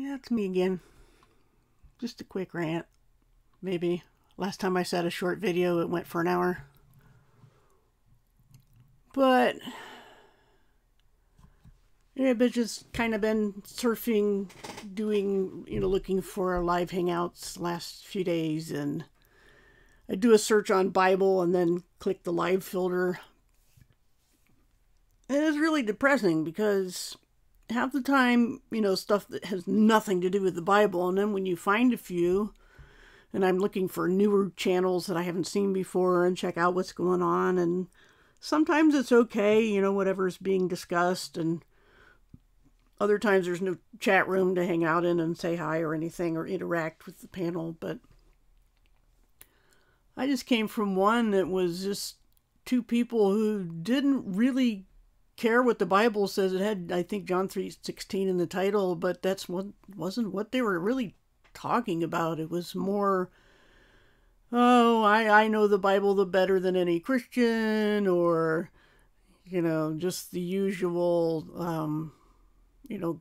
Yeah, it's me again. Just a quick rant, maybe. Last time I said a short video, it went for an hour. But yeah, I've just kind of been surfing, doing, looking for live hangouts last few days, and I do a search on Bible and then click the live filter. And it's really depressing because half the time, stuff that has nothing to do with the Bible, and then when you find a few, and I'm looking for newer channels that I haven't seen before and check out what's going on, and sometimes it's okay, whatever's being discussed, and other times there's no chat room to hang out in and say hi or anything or interact with the panel. But I just came from one that was just two people who didn't really care what the Bible says. It had, I think, John 3:16 in the title, but wasn't what they were really talking about. It was more, oh, I know the Bible the better than any Christian, or, just the usual, you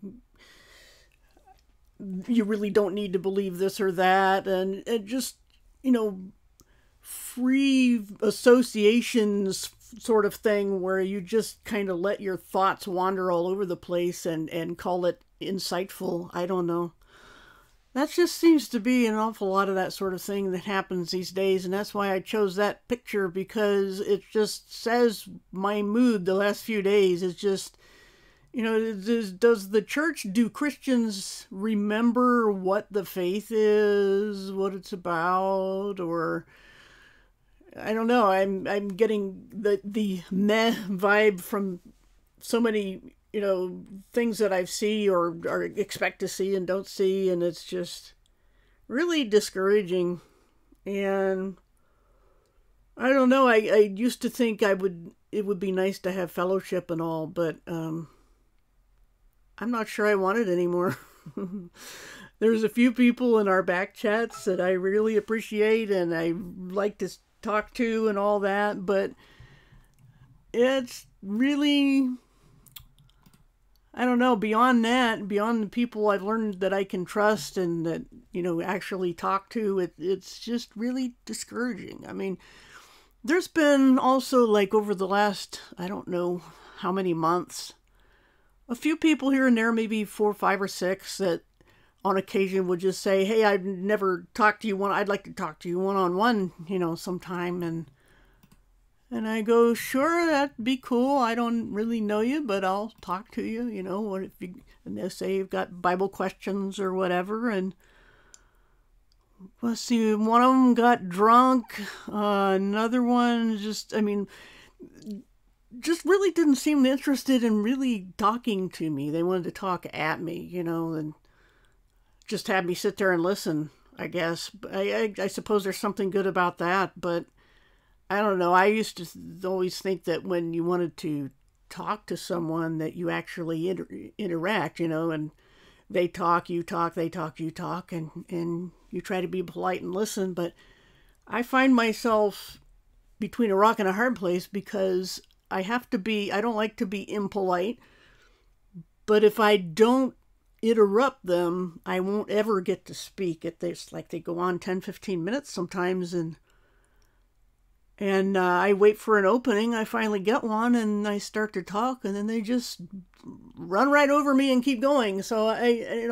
really don't need to believe this or that, and it just, free associations sort of thing where you just kind of let your thoughts wander all over the place and call it insightful. I don't know. That just seems to be an awful lot of that sort of thing that happens these days, and that's why I chose that picture, because it just says my mood the last few days is just, does the church, do Christians remember what the faith is, what it's about, or I don't know. I'm getting the meh vibe from so many, things that I see or expect to see and don't see, and it's just really discouraging. And I don't know. I used to think it would be nice to have fellowship and all, but I'm not sure I want it anymore. There's a few people in our back chats that I really appreciate and I like to talk to and all that, but it's really, I don't know, beyond that, beyond the people I've learned that I can trust and that, actually talk to, it's just really discouraging. I mean, there's been also, like, over the last, I don't know how many months, a few people here and there, maybe 4, 5, or 6, that on occasion would just say, hey, I've never talked to you I'd like to talk to you one-on-one, sometime. And I go, sure, that'd be cool. I don't really know you, but I'll talk to you, what if you, and they say you've got Bible questions or whatever. And let's see, one of them got drunk. Another one just really didn't seem interested in really talking to me. They wanted to talk at me, and just had me sit there and listen, I guess. I suppose there's something good about that, but I don't know. I used to always think that when you wanted to talk to someone that you actually interact, and they talk, you talk, they talk, you talk, and you try to be polite and listen. But I find myself between a rock and a hard place because I don't like to be impolite, but if I don't interrupt them, I won't ever get to speak. It's like they go on 10, 15 minutes sometimes, and I wait for an opening. I finally get one, and I start to talk, and then they just run right over me and keep going. So I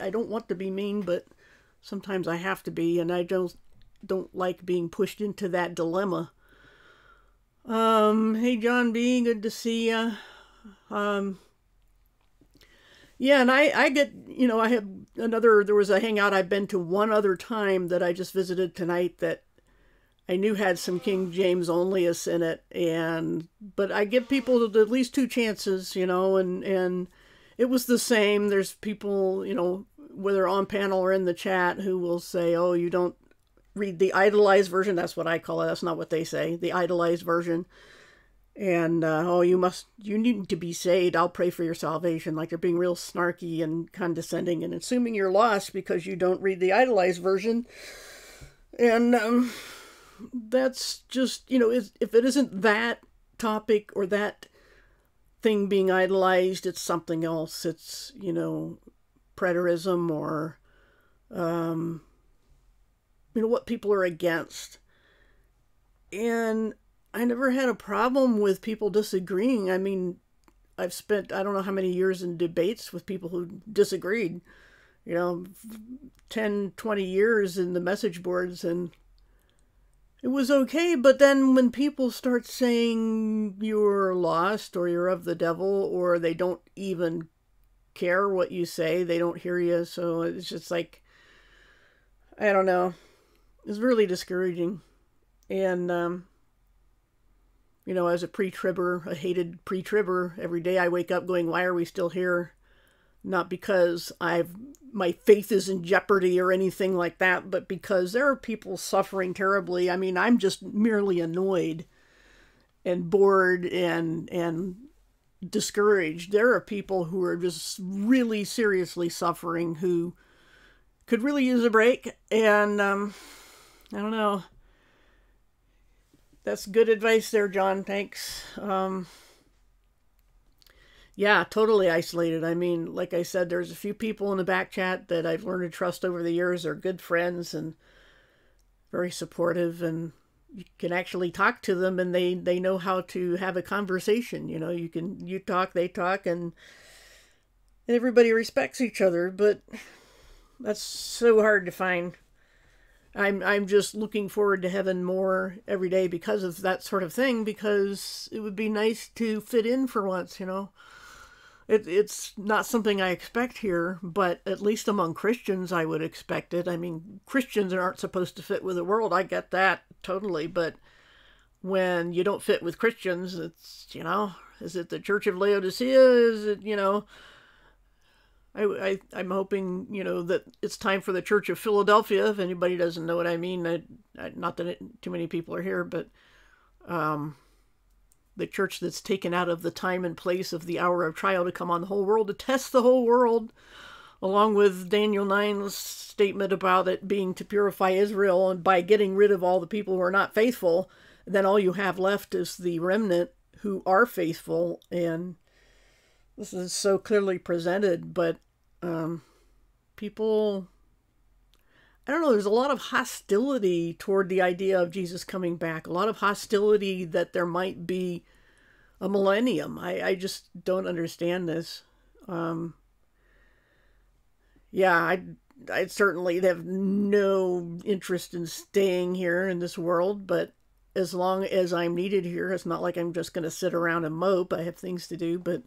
don't want to be mean, but sometimes I have to be, and I don't like being pushed into that dilemma. Hey, John B., good to see ya. Yeah, and I get, I have there was a hangout I've been to one other time that I just visited tonight that I knew had some King James onlyists in it, but I give people at least 2 chances, and it was the same. There's people, whether on panel or in the chat, who will say, oh, you don't read the idolized version. That's what I call it. That's not what they say. The idolized version. And, oh, you need to be saved. I'll pray for your salvation. Like they're being real snarky and condescending and assuming you're lost because you don't read the idolized version. And that's just, if it isn't that topic or that thing being idolized, it's something else. It's, preterism or, what people are against. And I never had a problem with people disagreeing. I mean, I've spent, I don't know how many years in debates with people who disagreed, 10, 20 years in the message boards, and it was okay. But then when people start saying you're lost or you're of the devil, or they don't even care what you say, they don't hear you. So it's just like, I don't know. It's really discouraging. And, as a pre-tribber, a hated pre-tribber, every day I wake up going, why are we still here? Not because my faith is in jeopardy or anything like that, but because there are people suffering terribly. I mean, I'm just merely annoyed and bored and discouraged. There are people who are just really seriously suffering who could really use a break. And I don't know. That's good advice there, John. Thanks. Yeah, totally isolated. I mean, like I said, there's a few people in the back chat that I've learned to trust over the years. They're good friends and very supportive, and you can actually talk to them, and they know how to have a conversation. You talk, they talk, and everybody respects each other. But that's so hard to find. I'm just looking forward to heaven more every day because of that sort of thing, because it would be nice to fit in for once, It's not something I expect here, but at least among Christians, I would expect it. I mean, Christians aren't supposed to fit with the world. I get that totally. But when you don't fit with Christians, it's, is it the Church of Laodicea? Is it, I'm hoping, that it's time for the Church of Philadelphia, if anybody doesn't know what I mean. Not that too many people are here, but the church that's taken out of the time and place of the hour of trial to come on the whole world, to test the whole world, along with Daniel 9's statement about it being to purify Israel, and by getting rid of all the people who are not faithful, then all you have left is the remnant who are faithful. And this is so clearly presented, but people, I don't know, there's a lot of hostility toward the idea of Jesus coming back, a lot of hostility that there might be a millennium. I just don't understand this. Yeah, I certainly have no interest in staying here in this world, but as long as I'm needed here, it's not like I'm just going to sit around and mope. I have things to do, but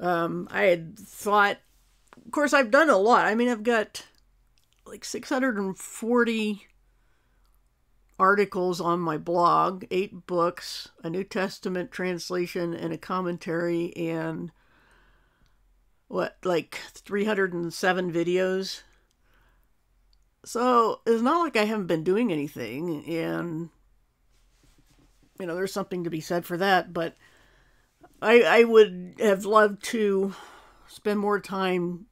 I had thought, of course, I've done a lot. I mean, I've got like 640 articles on my blog, 8 books, a New Testament translation and a commentary, and like 307 videos. So it's not like I haven't been doing anything, and there's something to be said for that. But I would have loved to spend more time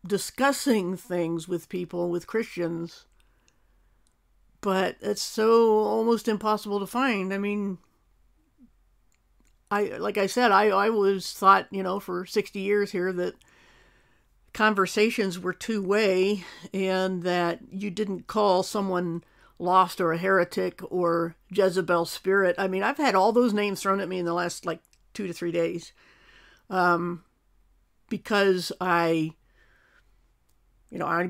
discussing things with people, with Christians, but it's so almost impossible to find. I mean, like I said, I always thought, for 60 years here, that conversations were two-way, and that you didn't call someone lost or a heretic or Jezebel spirit. I mean, I've had all those names thrown at me in the last 2 to 3 days, because I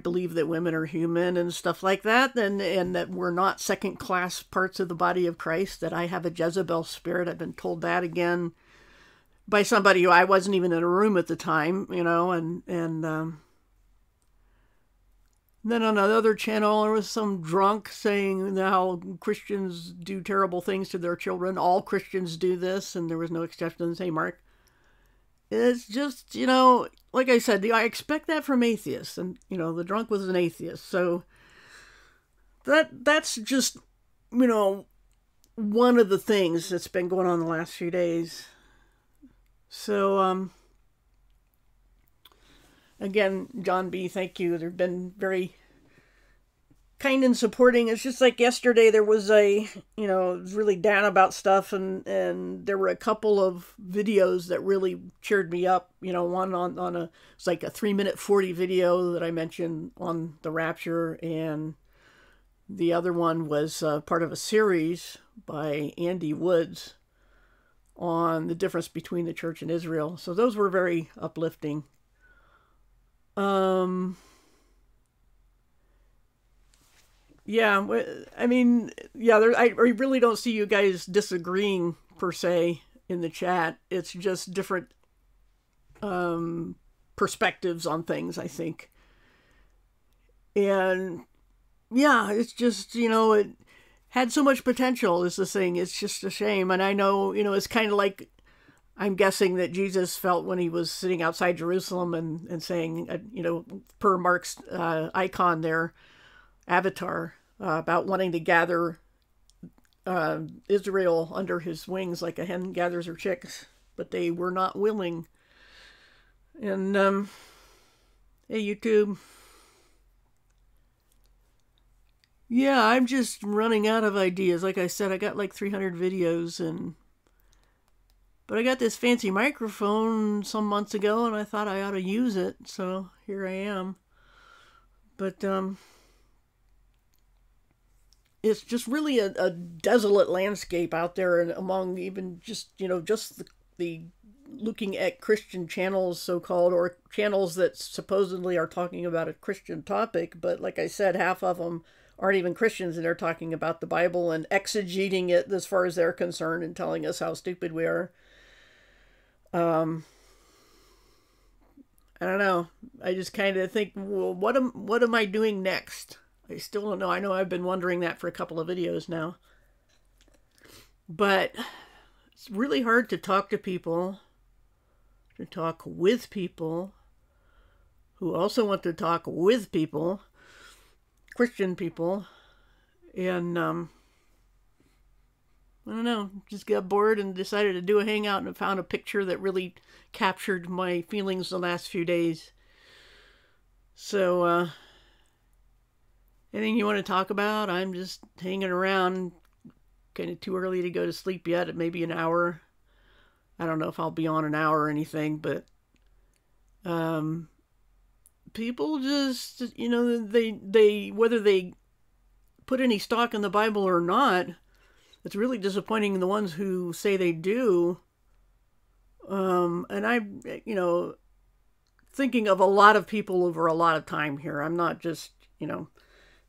believe that women are human and stuff like that, and that we're not second-class parts of the body of Christ, that I have a Jezebel spirit. I've been told that again by somebody who I wasn't even in a room at the time, and then on another channel, there was some drunk saying how Christians do terrible things to their children. All Christians do this, and there was no exception. Say, Mark, it's just, like I said, I expect that from atheists, and, the drunk was an atheist. So that's just, one of the things that's been going on the last few days. So, again, John B., thank you. There have been very kind and supporting. It's just like yesterday there was it was really down about stuff, and there were a couple of videos that really cheered me up. One on it's like a 3-minute 40 video that I mentioned on the rapture, and the other one was part of a series by Andy Woods on the difference between the church and Israel. So those were very uplifting. Yeah, I mean, yeah, I really don't see you guys disagreeing per se in the chat. It's just different perspectives on things, I think. And yeah, it's just, it had so much potential is the thing. It's just a shame. And I know, it's kind of like, I'm guessing that Jesus felt when he was sitting outside Jerusalem and saying, per Mark's icon there, avatar, about wanting to gather Israel under his wings like a hen gathers her chicks, but they were not willing. And, hey, YouTube. Yeah, I'm just running out of ideas. Like I said, I got like 300 videos, but I got this fancy microphone some months ago, and I thought I ought to use it, so here I am. But, it's just really a desolate landscape out there, and among even just, just the looking at Christian channels, so-called, or channels that supposedly are talking about a Christian topic, but like I said, half of them aren't even Christians, and they're talking about the Bible and exegeting it as far as they're concerned and telling us how stupid we are. I don't know. I just kind of think, well, what am I doing next? I still don't know. I know I've been wondering that for a couple of videos now. But it's really hard to talk to people, to talk with people who also want to talk with people, Christian people, and I don't know, just got bored and decided to do a hangout and found a picture that really captured my feelings the last few days. So, anything you want to talk about? I'm just hanging around, kind of too early to go to sleep yet, at maybe an hour. I don't know if I'll be on an hour or anything, but people just, they whether they put any stock in the Bible or not, it's really disappointing the ones who say they do. And I'm, thinking of a lot of people over a lot of time here. I'm not just,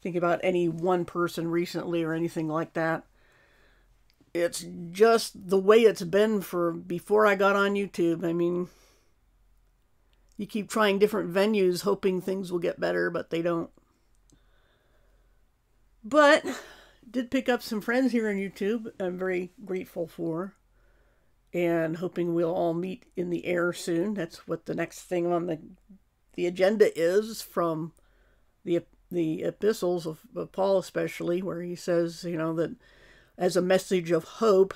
thinking about any one person recently or anything like that. It's just the way it's been for before I got on YouTube. I mean, you keep trying different venues hoping things will get better, but they don't. But did pick up some friends here on YouTube I'm very grateful for, and hoping we'll all meet in the air soon. That's what the next thing on the agenda is, from the epistles of Paul especially, where he says, that as a message of hope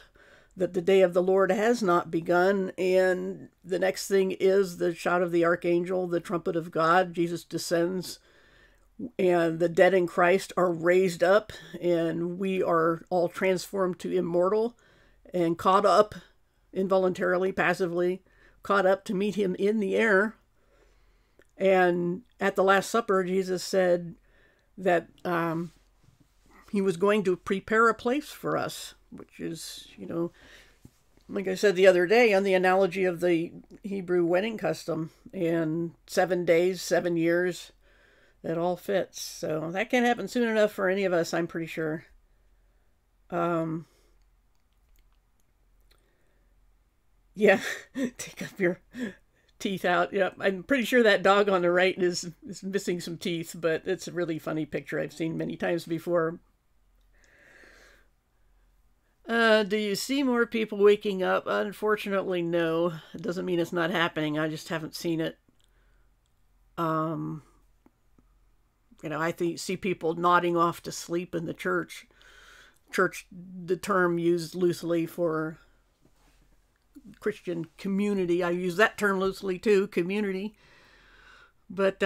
that the day of the Lord has not begun. And the next thing is the shout of the archangel, the trumpet of God. Jesus descends, and the dead in Christ are raised up, and we are all transformed to immortal and caught up involuntarily, passively, caught up to meet him in the air. And at the Last Supper, Jesus said that he was going to prepare a place for us, which is, like I said the other day, on the analogy of the Hebrew wedding custom, and 7 days, 7 years, it all fits. So that can't happen soon enough for any of us, I'm pretty sure. Yeah, take up your teeth out. Yeah, I'm pretty sure that dog on the right is missing some teeth, but it's a really funny picture I've seen many times before. Do you see more people waking up? Unfortunately, no. It doesn't mean it's not happening. I just haven't seen it. I see people nodding off to sleep in the church. Church, the term used loosely for Christian community. I use that term loosely too, community. But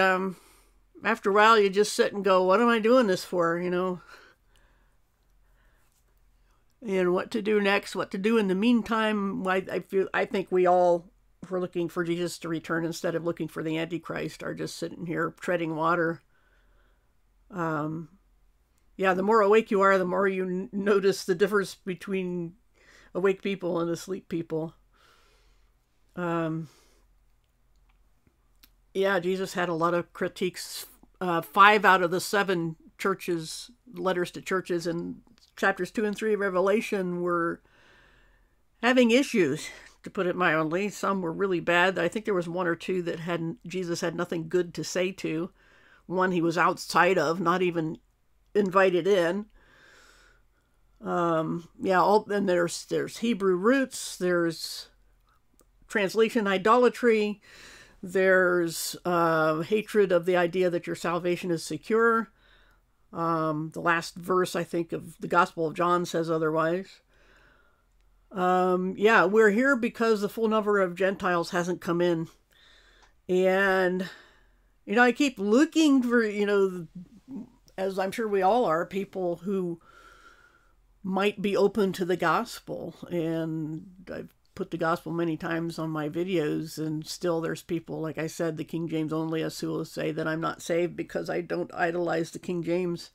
after a while, you just sit and go, what am I doing this for, And what to do next, what to do in the meantime. I think we all, if we're looking for Jesus to return instead of looking for the Antichrist, are just sitting here treading water. Yeah, the more awake you are, the more you notice the difference between awake people and asleep people. Yeah, Jesus had a lot of critiques. 5 out of the 7 churches, letters to churches in chapters 2 and 3 of Revelation were having issues, to put it mildly. Some were really bad. I think there was 1 or 2 that Jesus had nothing good to say to. One he was outside of, not even invited in. Yeah, and there's Hebrew roots, there's translation idolatry, there's hatred of the idea that your salvation is secure. The last verse, I think, of the Gospel of John says otherwise. Yeah, we're here because the full number of Gentiles hasn't come in. And, I keep looking for, as I'm sure we all are, people who might be open to the gospel. And I've put the gospel many times on my videos, and still there's people, like I said, the King James onlyists who will say that I'm not saved because I don't idolize the King James.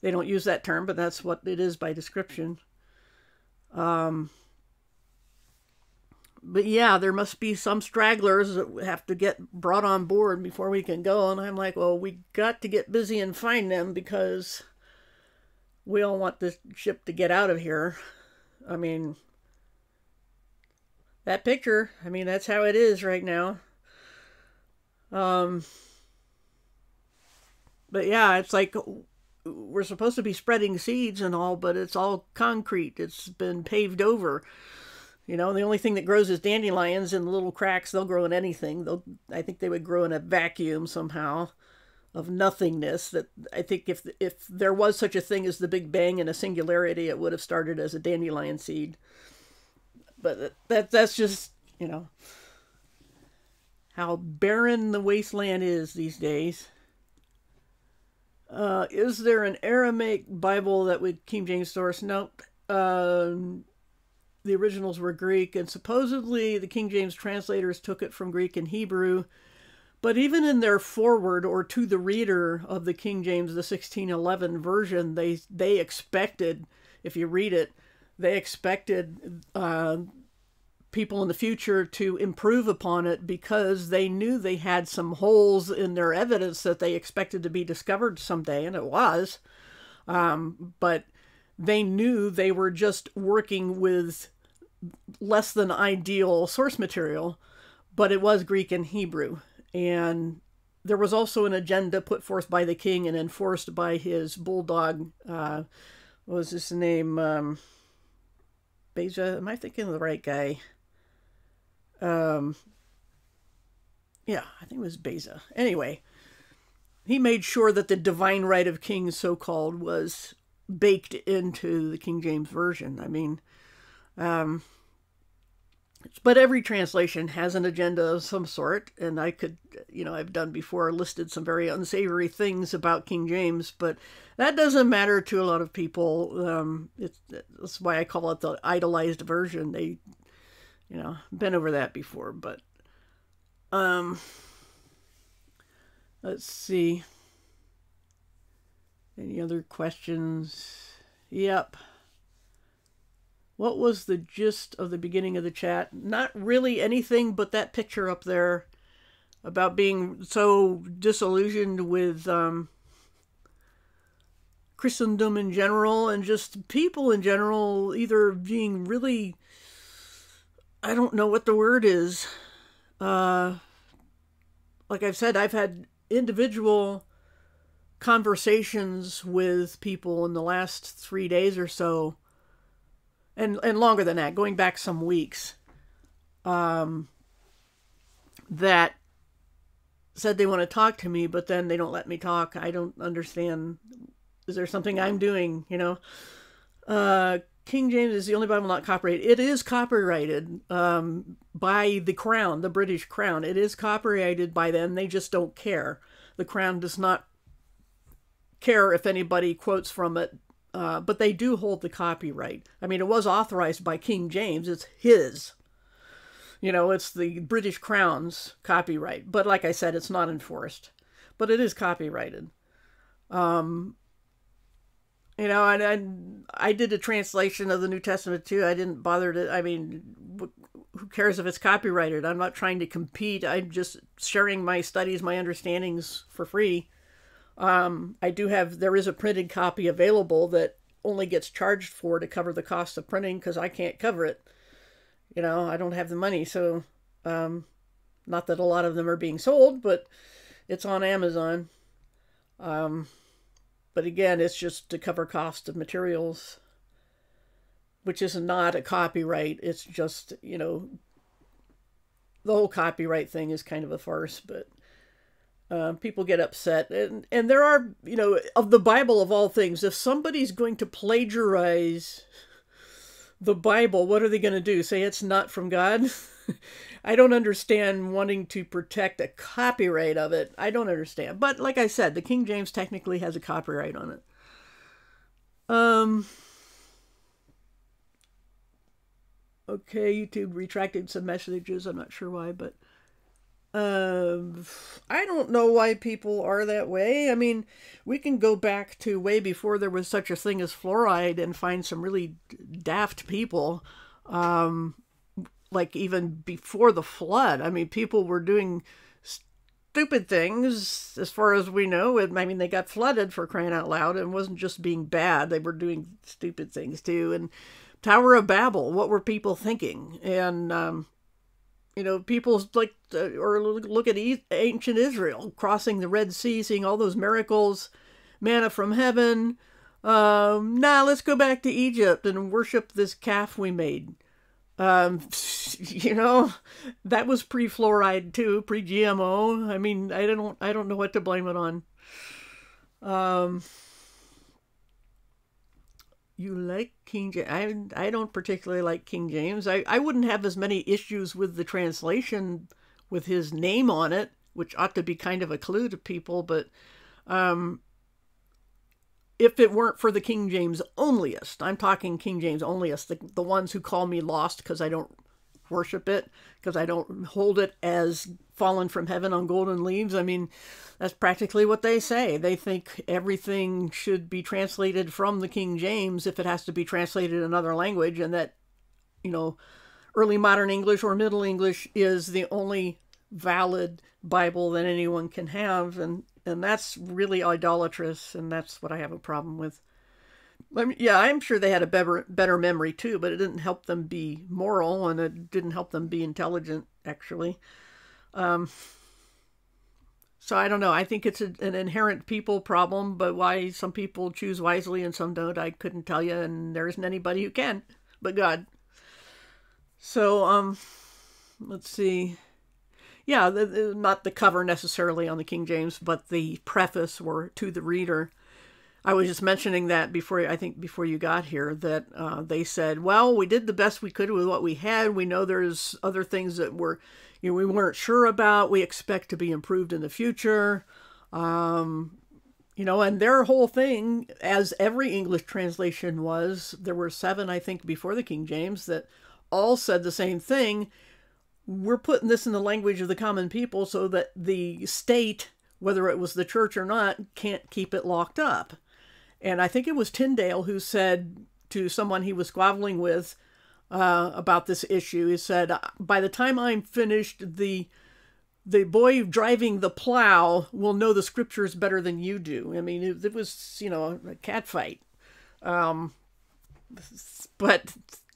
They don't use that term, but that's what it is by description. But yeah, there must be some stragglers that have to get brought on board before we can go. And I'm like, well, we got to get busy and find them, because we all want the ship to get out of here. I mean, that picture, that's how it is right now. But yeah, it's like we're supposed to be spreading seeds and all, but it's all concrete. It's been paved over. The only thing that grows is dandelions, and the little cracks, they'll grow in anything. I think they would grow in a vacuum somehow of nothingness. That I think if there was such a thing as the Big Bang and a singularity, it would have started as a dandelion seed. But that's just, how barren the wasteland is these days. Is there an Aramaic Bible that would King James source? Nope. The originals were Greek, and supposedly the King James translators took it from Greek and Hebrew. But even in their foreword, or to the reader of the King James, the 1611 version, they expected, if you read it, they expected people in the future to improve upon it, because they knew they had some holes in their evidence that they expected to be discovered someday, and it was. But they knew they were just working with less than ideal source material, but it was Greek and Hebrew. And there was also an agenda put forth by the king and enforced by his bulldog. What was his name? Beja? Am I thinking of the right guy? Yeah, I think it was Beza. Anyway, he made sure that the divine right of kings, so-called, was baked into the King James Version. But every translation has an agenda of some sort, and I could, I've done before, listed some very unsavory things about King James, but that doesn't matter to a lot of people. That's why I call it the idolized version. They, been over that before, but, let's see. Any other questions? Yep. What was the gist of the beginning of the chat? Not really anything but that picture up there about being so disillusioned with Christendom in general, and just people in general either being really, I don't know what the word is. Like I've said, I've had individual conversations with people in the last 3 days or so, and longer than that, going back some weeks, that said they want to talk to me, but then they don't let me talk. I don't understand. Is there something I'm doing, King James is the only Bible not copyrighted. It is copyrighted by the Crown, the British Crown. It is copyrighted by them. They just don't care. the Crown does not care if anybody quotes from it, but they do hold the copyright. I mean, it was authorized by King James. It's his. It's the British Crown's copyright. But like I said, it's not enforced. But it is copyrighted. And I did a translation of the New Testament too. I didn't bother to, I mean, who cares if it's copyrighted? I'm not trying to compete. I'm just sharing my studies, my understandings for free. There is a printed copy available that only gets charged for to cover the cost of printing because I can't cover it. I don't have the money. So, not that a lot of them are being sold, but it's on Amazon. But again, it's just to cover cost of materials, which is not a copyright. It's just, the whole copyright thing is kind of a farce, but people get upset. And there are, of the Bible of all things, if somebody's going to plagiarize the Bible, what are they going to do? Say it's not from God? I don't understand wanting to protect a copyright of it. I don't understand. But like I said, the King James technically has a copyright on it. Okay, YouTube retracted some messages. I'm not sure why, but I don't know why people are that way. I mean, we can go back to way before there was such a thing as fluoride and find some really daft people. Like even before the flood. I mean, people were doing stupid things as far as we know. I mean, they got flooded, for crying out loud, and it wasn't just being bad. They were doing stupid things too. And Tower of Babel, what were people thinking? And, people like, or look at ancient Israel, crossing the Red Sea, seeing all those miracles, manna from heaven. Let's go back to Egypt and worship this calf we made. That was pre-fluoride too, pre-GMO. I mean, I don't know what to blame it on. You like King James? I don't particularly like King James. I wouldn't have as many issues with the translation with his name on it, which ought to be kind of a clue to people, but if it weren't for the King James onlyists, I'm talking King James onlyists, the ones who call me lost because I don't worship it, because I don't hold it as fallen from heaven on golden leaves. I mean, that's practically what they say. They think everything should be translated from the King James if it has to be translated in another language, and that, early modern English or Middle English is the only valid Bible that anyone can have, and that's really idolatrous, and that's what I have a problem with. I mean, yeah, I'm sure they had a better memory too, but it didn't help them be moral, and it didn't help them be intelligent, actually. So I don't know. I think it's an inherent people problem, but why some people choose wisely and some don't, I couldn't tell you, and there isn't anybody who can but God. So, let's see. Yeah, not the cover necessarily on the King James, but the preface or to the reader. I was just mentioning that before you got here, that they said, well, we did the best we could with what we had. We know there's other things that we weren't sure about. We expect to be improved in the future. And their whole thing, as every English translation was, there were 7, I think, before the King James that all said the same thing. We're putting this in the language of the common people so that the state, whether it was the church or not, can't keep it locked up. And I think it was Tyndale who said to someone he was squabbling with about this issue, he said, by the time I'm finished, the boy driving the plow will know the scriptures better than you do. I mean, it was, a cat fight. But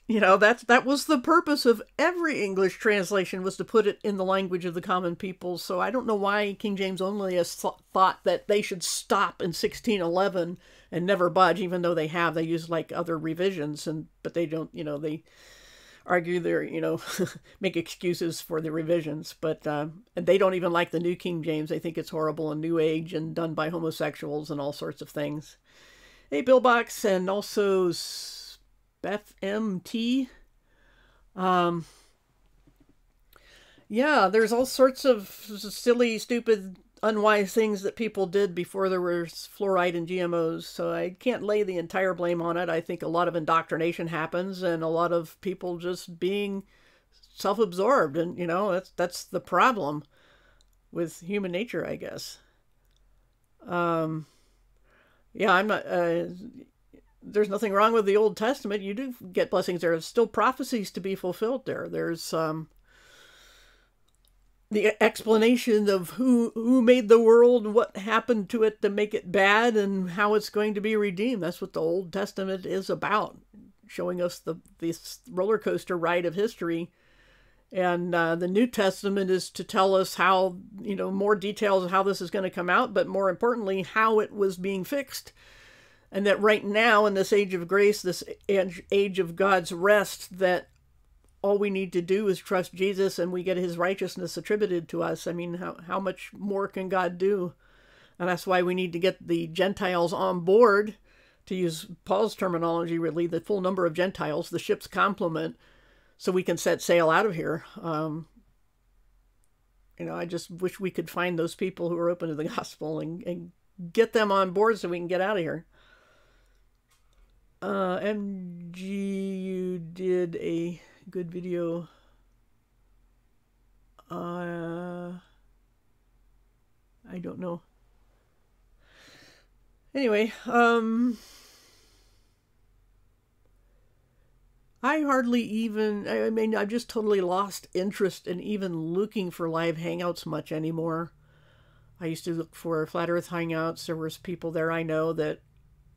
that was the purpose of every English translation, was to put it in the language of the common people. So I don't know why King James onlyists thought that they should stop in 1611 and never budge, even though they use like other revisions, but they don't, they argue they're, make excuses for the revisions, but and they don't even like the New King James. They think it's horrible and New Age and done by homosexuals and all sorts of things. Hey, Billbox, and also FMT. Yeah, there's all sorts of silly, stupid unwise things that people did before there was fluoride and GMOs. So I can't lay the entire blame on it. I think a lot of indoctrination happens and a lot of people just being self-absorbed. And, you know, that's the problem with human nature, I guess. Yeah, I'm not... there's nothing wrong with the Old Testament. You do get blessings there. There's still prophecies to be fulfilled there. There's the explanation of who made the world, what happened to it to make it bad, and how it's going to be redeemed. That's what the Old Testament is about, showing us this roller coaster ride of history. And the New Testament is to tell us how, you know, more details of how this is going to come out, but more importantly, how it was being fixed. And that right now, in this age of grace, this age of God's rest, that all we need to do is trust Jesus and we get his righteousness attributed to us. I mean, how much more can God do? And that's why we need to get the Gentiles on board, to use Paul's terminology, really, the full number of Gentiles, the ship's complement, so we can set sail out of here. You know, I just wish we could find those people who are open to the gospel and get them on board so we can get out of here. MGU did a good video. I don't know. Anyway, I hardly even, I mean, I've just totally lost interest in even looking for live hangouts much anymore. I used to look for Flat Earth hangouts. There was people there I know that,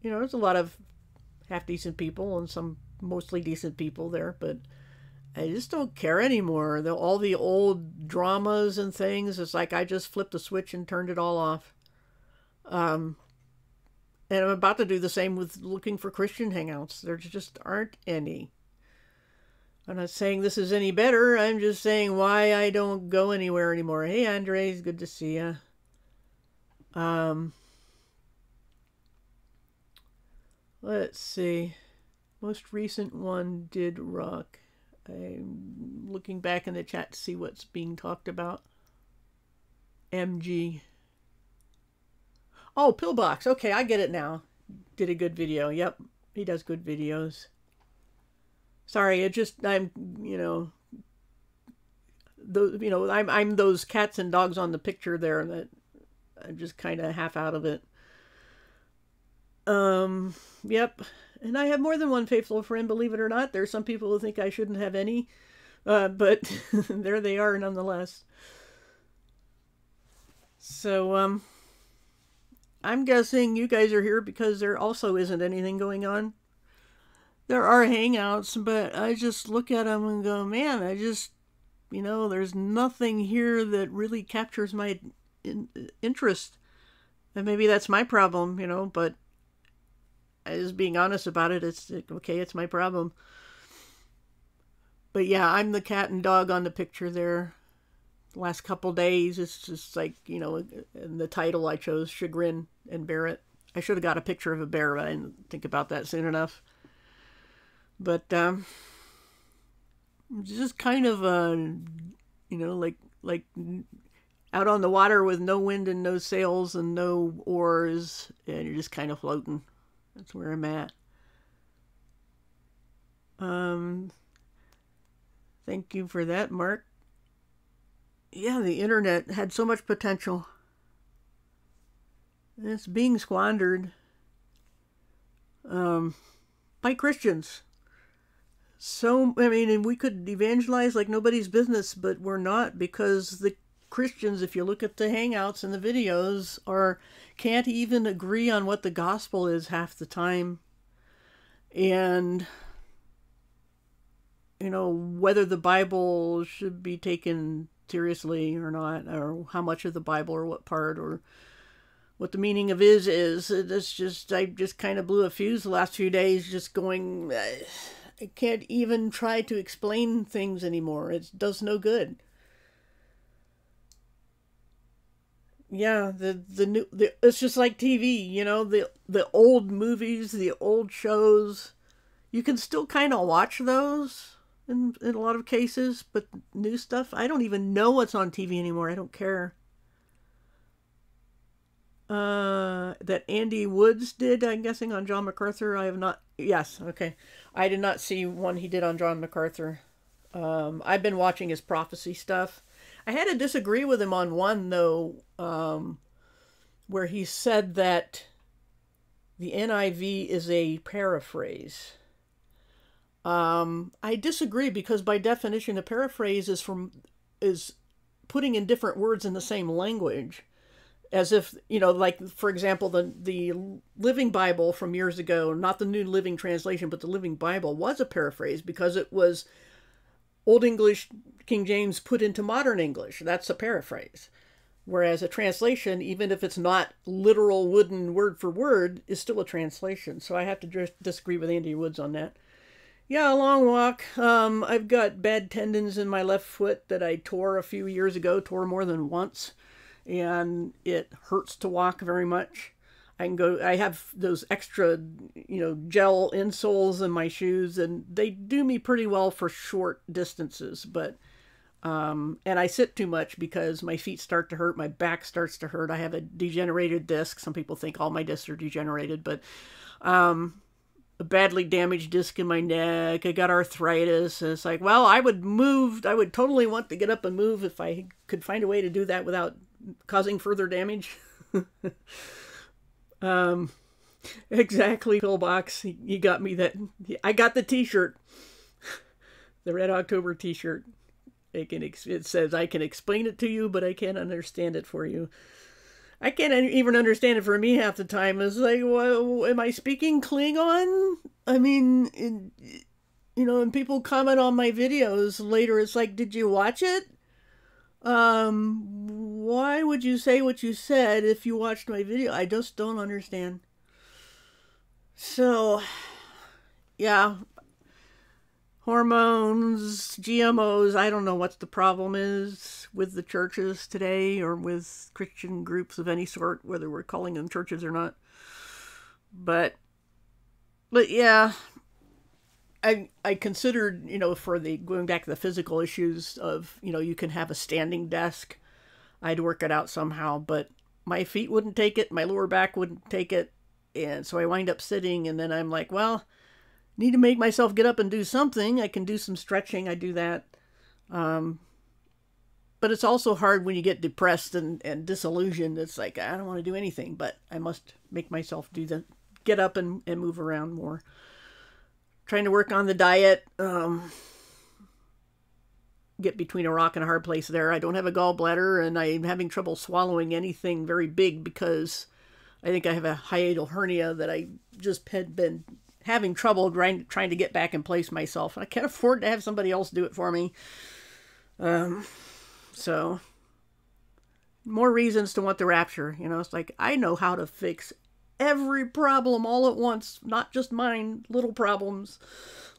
you know, there's a lot of half-decent people and some mostly decent people there, but I just don't care anymore. All the old dramas and things, it's like I just flipped a switch and turned it all off. And I'm about to do the same with looking for Christian hangouts. There just aren't any. I'm not saying this is any better. I'm just saying why I don't go anywhere anymore. Hey, Andres, good to see you. Let's see. Most recent one did rock. I'm looking back in the chat to see what's being talked about. MG. Oh, Pillbox. Okay, I get it now. Did a good video. Yep, he does good videos. Sorry, I'm I'm those cats and dogs on the picture there that I'm just kind of half out of it. Yep. And I have more than one faithful friend, believe it or not. There's some people who think I shouldn't have any, but there they are nonetheless. So, I'm guessing you guys are here because there also isn't anything going on. There are hangouts, but I just look at them and go, man, there's nothing here that really captures my interest. And maybe that's my problem, but as being honest about it, it's okay, it's my problem. But yeah, I'm the cat and dog on the picture there. The last couple days, it's just like, in the title I chose, Chagrin and Bear It. I should have got a picture of a bear, but I didn't think about that soon enough. But just kind of like out on the water with no wind and no sails and no oars, and you're just kind of floating. That's where I'm at. Thank you for that, Mark. Yeah, the internet had so much potential. And it's being squandered by Christians. So, and we could evangelize like nobody's business, but we're not, because the Christians, if you look at the hangouts and the videos, can't even agree on what the gospel is half the time. And, whether the Bible should be taken seriously or not, or how much of the Bible or what part, or what the meaning of is. I just kind of blew a fuse the last few days, just going, I can't even try to explain things anymore. It does no good. Yeah, it's just like TV, the old movies, the old shows, you can still kind of watch those in a lot of cases, but new stuff, I don't even know what's on TV anymore. I don't care. That Andy Woods did, I'm guessing, on John MacArthur. I have not. Yes, okay. I did not see one he did on John MacArthur. I've been watching his prophecy stuff. I had to disagree with him on one, though, where he said that the NIV is a paraphrase. I disagree because by definition, a paraphrase is putting in different words in the same language. As if, like, for example, the Living Bible from years ago, not the New Living Translation, but the Living Bible was a paraphrase because it was Old English, King James, put into modern English. That's a paraphrase. Whereas a translation, even if it's not literal wooden word for word, is still a translation. So I have to disagree with Andy Woods on that. Yeah, a long walk. I've got bad tendons in my left foot that I tore a few years ago, tore more than once. And it hurts to walk very much. I have those extra, gel insoles in my shoes, and they do me pretty well for short distances, but, and I sit too much because my feet start to hurt, my back starts to hurt. I have a degenerated disc. Some people think all my discs are degenerated, but, a badly damaged disc in my neck. I got arthritis. And it's like, well, I would totally want to get up and move if I could find a way to do that without causing further damage. Exactly, Pillbox. You got me that. I got the t-shirt. The Red October t-shirt. It says, I can explain it to you, but I can't understand it for you. I can't even understand it for me half the time. It's like, well, am I speaking Klingon? I mean, and people comment on my videos later. It's like, did you watch it? Why would you say what you said if you watched my video? I just don't understand. So, yeah. Hormones, GMOs, I don't know what the problem is with the churches today or with Christian groups of any sort, whether we're calling them churches or not. But yeah, I considered, for going back to the physical issues of, you can have a standing desk. I'd work it out somehow, but my feet wouldn't take it. My lower back wouldn't take it. And so I wind up sitting, and then I'm like, well, need to make myself get up and do something. I can do some stretching. I do that. But it's also hard when you get depressed and disillusioned. It's like, I don't want to do anything, but I must make myself get up and move around more. Trying to work on the diet. Get between a rock and a hard place there. I don't have a gallbladder, and I'm having trouble swallowing anything very big because I think I have a hiatal hernia that I just had been having trouble trying to get back in place myself. I can't afford to have somebody else do it for me. So, more reasons to want the rapture. It's like, I know how to fix every problem all at once, not just mine, little problems.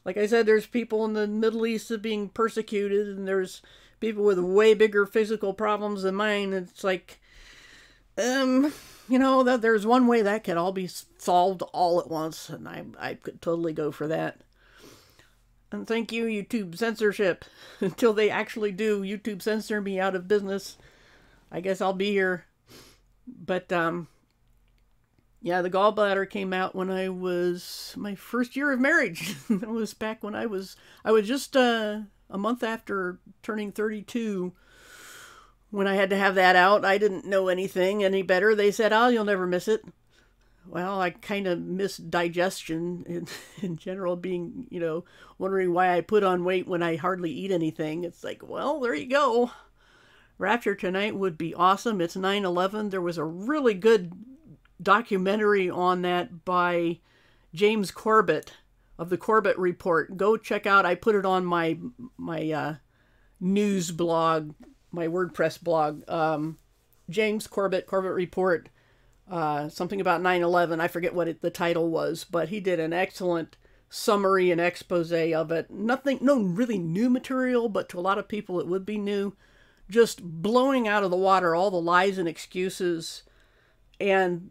Like I said, there's people in the Middle East that are being persecuted, and there's people with way bigger physical problems than mine. It's like, that there's one way that could all be solved all at once, and I could totally go for that. And thank you, YouTube censorship. Until they actually do YouTube censor me out of business, I guess I'll be here. But, yeah, the gallbladder came out when I was my first year of marriage. That was back when I was just a month after turning 32 when I had to have that out. I didn't know anything any better. They said, oh, you'll never miss it. Well, I kind of miss digestion in general, being, wondering why I put on weight when I hardly eat anything. It's like, well, there you go. Rapture tonight would be awesome. It's 9/11. There was a really good documentary on that by James Corbett of the Corbett Report. Go check out. I put it on my news blog, my WordPress blog. James Corbett Report. Something about 9/11. I forget what the title was, but he did an excellent summary and expose of it. No really new material, but to a lot of people it would be new. Just blowing out of the water all the lies and excuses, and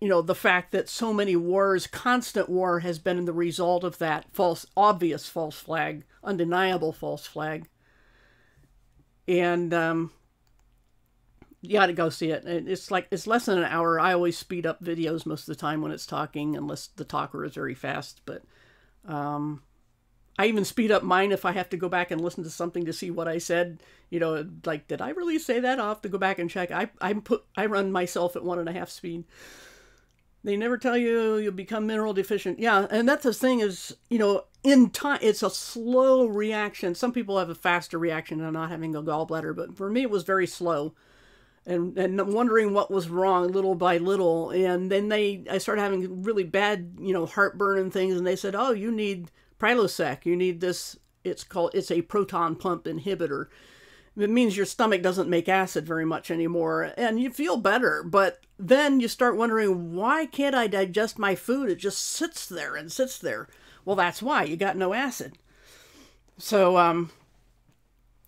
the fact that so many wars, constant war, has been the result of that obvious false flag, undeniable false flag. And You got to go see it. It's like, it's less than an hour. I always speed up videos most of the time when it's talking, unless the talker is very fast. But I even speed up mine if I have to go back and listen to something to see what I said. You know, like, did I really say that? I'll have to go back and check. I run myself at 1.5 speed. They never tell you you'll become mineral deficient. Yeah, and that's the thing is, you know, in time, it's a slow reaction. Some people have a faster reaction to not having a gallbladder, but for me, it was very slow. And wondering what was wrong little by little. And then I started having really bad, you know, heartburn and things. And they said, oh, you need Prilosec. You need this. It's a proton pump inhibitor. It means your stomach doesn't make acid very much anymore. And you feel better. But then you start wondering, why can't I digest my food? It just sits there and sits there. Well, that's why. You got no acid. So,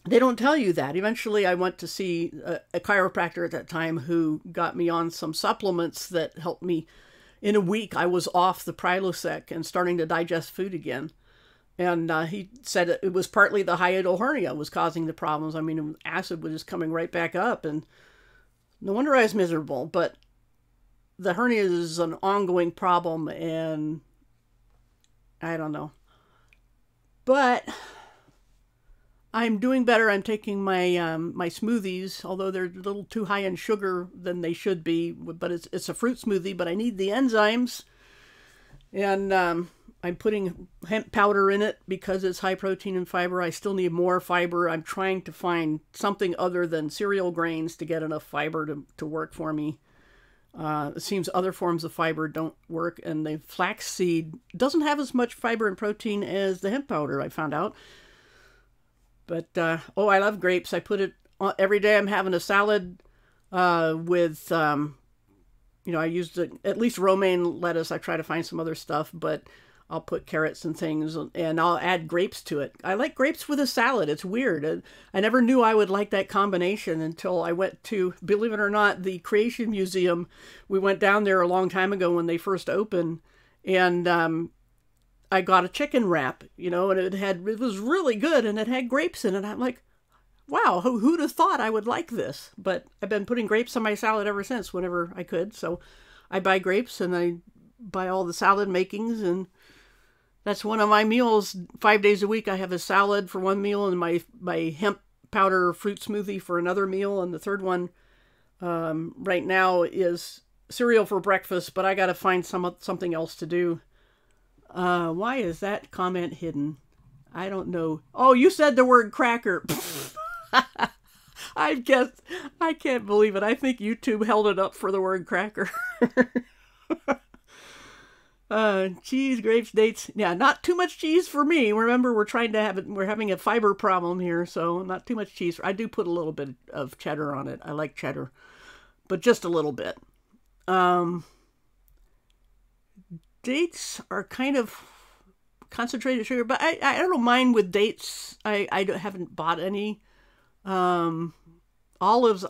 they don't tell you that. Eventually, I went to see a chiropractor at that time who got me on some supplements that helped me. In a week, I was off the Prilosec and starting to digest food again. And he said it was partly the hiatal hernia was causing the problems. I mean, acid was just coming right back up. And no wonder I was miserable. But the hernia is an ongoing problem. And I don't know. But I'm doing better. I'm taking my my smoothies, although they're a little too high in sugar than they should be. But it's a fruit smoothie, but I need the enzymes. And I'm putting hemp powder in it because it's high protein and fiber. I still need more fiber. I'm trying to find something other than cereal grains to get enough fiber to work for me. It seems other forms of fiber don't work. And the flaxseed doesn't have as much fiber and protein as the hemp powder, I found out. But, oh, I love grapes. I put it on, every day I'm having a salad with, you know, I used at least romaine lettuce. I try to find some other stuff, but I'll put carrots and things, and I'll add grapes to it. I like grapes with a salad. It's weird. I never knew I would like that combination until I went to, believe it or not, the Creation Museum. We went down there a long time ago when they first opened, and I got a chicken wrap, you know, and it was really good, and it had grapes in it. I'm like, wow, who'd have thought I would like this? But I've been putting grapes on my salad ever since, whenever I could. So I buy grapes, and I buy all the salad makings, and that's one of my meals. 5 days a week, I have a salad for one meal, and my hemp powder fruit smoothie for another meal, and the third one right now is cereal for breakfast, but I got to find something else to do. Why is that comment hidden? I don't know. Oh, you said the word cracker. I guess I can't believe it. I think YouTube held it up for the word cracker. Cheese, grapes, dates. Yeah, not too much cheese for me. Remember, we're having a fiber problem here, so not too much cheese. I do put a little bit of cheddar on it. I like cheddar, but just a little bit. Dates are kind of concentrated sugar, but I don't mind with dates. I haven't bought any. Olives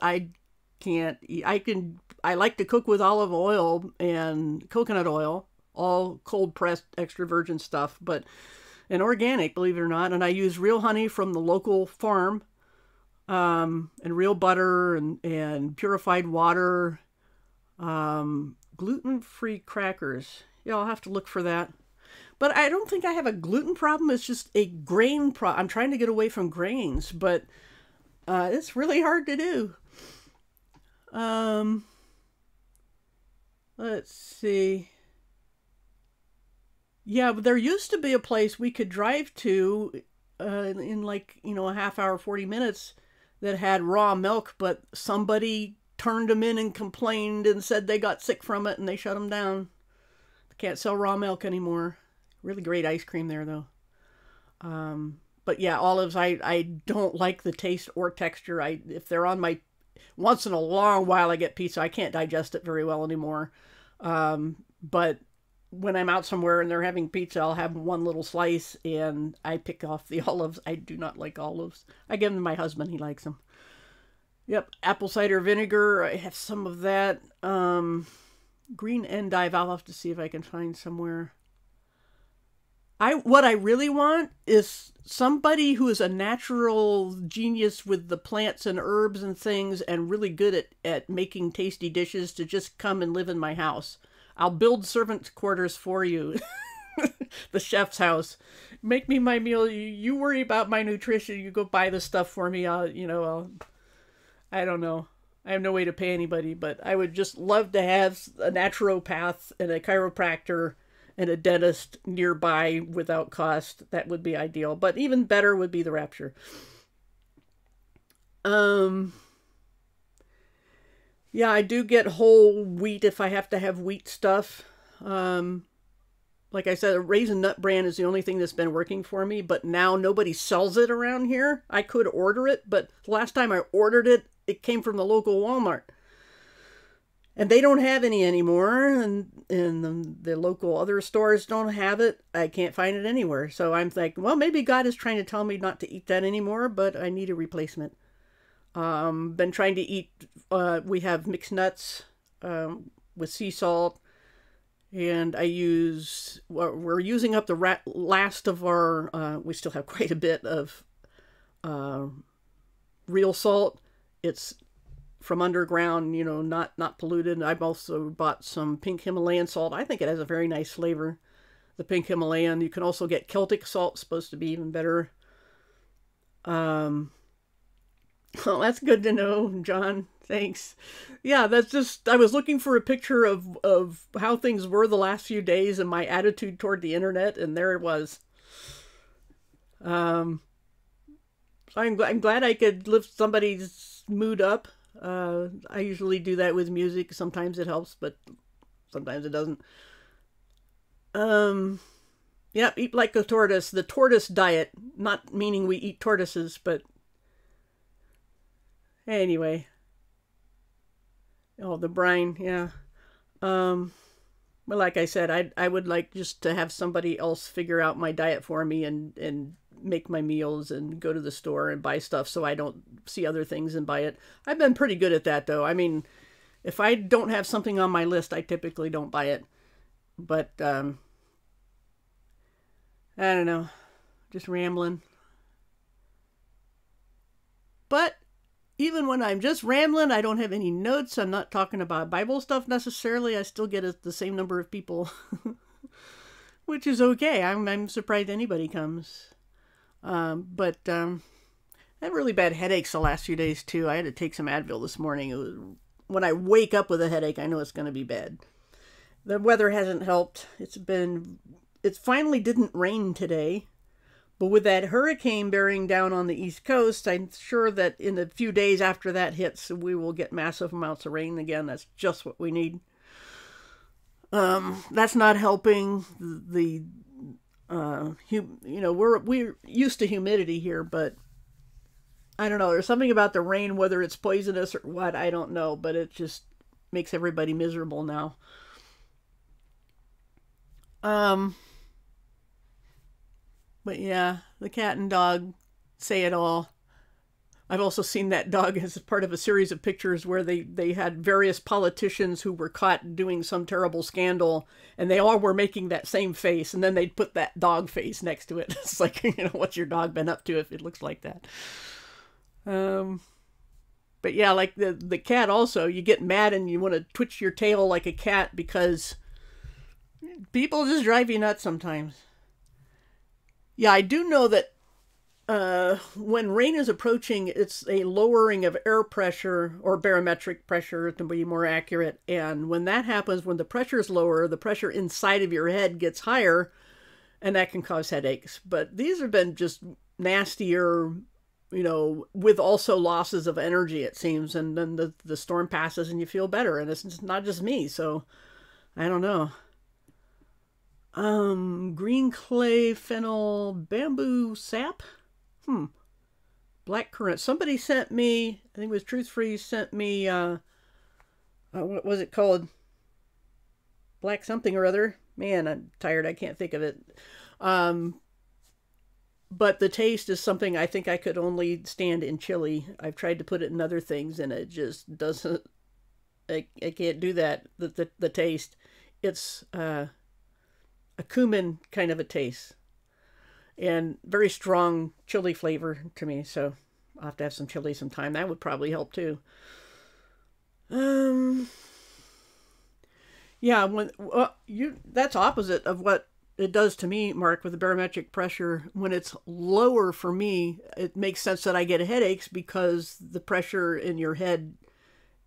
I can't eat. I like to cook with olive oil and coconut oil, all cold pressed extra virgin stuff, and organic, believe it or not. And I use real honey from the local farm, and real butter and purified water, gluten-free crackers. Yeah, I'll have to look for that. But I don't think I have a gluten problem. It's just a grain problem. I'm trying to get away from grains, but it's really hard to do. Let's see. Yeah, but there used to be a place we could drive to in like, you know, a half hour, 40 minutes that had raw milk, but somebody turned them in and complained and said they got sick from it and they shut them down. Can't sell raw milk anymore. Really great ice cream there, though. But yeah, olives, I don't like the taste or texture. If they're on my, once in a long while I get pizza, I can't digest it very well anymore. But when I'm out somewhere and they're having pizza, I'll have one little slice and I pick off the olives. I do not like olives. I give them to my husband. He likes them. Yep, apple cider vinegar. I have some of that. Green endive, I'll have to see if I can find somewhere. What I really want is somebody who is a natural genius with the plants and herbs and things and really good at making tasty dishes to just come and live in my house. I'll build servant quarters for you. The chef's house. Make me my meal. You worry about my nutrition. You go buy the stuff for me. I don't know. I have no way to pay anybody, but I would just love to have a naturopath and a chiropractor and a dentist nearby without cost. That would be ideal. But even better would be the rapture. Yeah, I do get whole wheat if I have to have wheat stuff. Like I said, a Raisin Nut brand is the only thing that's been working for me, but now nobody sells it around here. I could order it, but the last time I ordered it, it came from the local Walmart. And they don't have any anymore, and the local other stores don't have it. I can't find it anywhere. So I'm like, well, maybe God is trying to tell me not to eat that anymore, but I need a replacement. Been trying to eat, we have mixed nuts with sea salt. And we're using up the last of our, we still have quite a bit of real salt. It's from underground, not polluted. I've also bought some pink Himalayan salt. I think it has a very nice flavor. The pink Himalayan. You can also get Celtic salt, supposed to be even better. Well, that's good to know, John. Thanks. Yeah, that's just, I was looking for a picture of how things were the last few days and my attitude toward the internet, and there it was. So I'm glad I could lift somebody's mood up. I usually do that with music. Sometimes it helps, but sometimes it doesn't. Yeah, eat like a tortoise. The tortoise diet, not meaning we eat tortoises, but anyway. Oh, the brine, yeah. But like I said, I would like just to have somebody else figure out my diet for me and make my meals and go to the store and buy stuff so I don't see other things and buy it. I've been pretty good at that, though. I mean, if I don't have something on my list, I typically don't buy it. But, I don't know. Just rambling. But even when I'm just rambling, I don't have any notes. I'm not talking about Bible stuff necessarily. I still get the same number of people, which is okay. I'm surprised anybody comes. But I had really bad headaches the last few days too. I had to take some Advil this morning. When I wake up with a headache, I know it's going to be bad. The weather hasn't helped. It finally didn't rain today. But with that hurricane bearing down on the East Coast, I'm sure that in a few days after that hits, we will get massive amounts of rain again. That's just what we need. That's not helping we're used to humidity here, but I don't know. There's something about the rain, whether it's poisonous or what, I don't know, but it just makes everybody miserable now. But yeah, the cat and dog say it all. I've also seen that dog as part of a series of pictures where they had various politicians who were caught doing some terrible scandal, and they all were making that same face, and then they'd put that dog face next to it. It's like, what's your dog been up to if it looks like that? But yeah, like the cat also, you get mad and you want to twitch your tail like a cat because people just drive you nuts sometimes. Yeah, I do know that when rain is approaching, it's a lowering of air pressure, or barometric pressure to be more accurate. And when that happens, when the pressure is lower, the pressure inside of your head gets higher, and that can cause headaches. But these have been just nastier, with also losses of energy, it seems. And then the storm passes and you feel better. And it's not just me, so I don't know. Green clay, fennel, bamboo sap. Black currant. Somebody sent me, I think it was Truth Free, sent me, what was it called? Black something or other. Man, I'm tired. I can't think of it. But the taste is something I think I could only stand in chili. I've tried to put it in other things and it just doesn't, I can't do that. The taste. It's, a cumin kind of a taste. and very strong chili flavor to me. So I'll have to have some chili sometime. That would probably help too. Yeah, that's opposite of what it does to me, Mark, with the barometric pressure. When it's lower for me, it makes sense that I get headaches because the pressure in your head,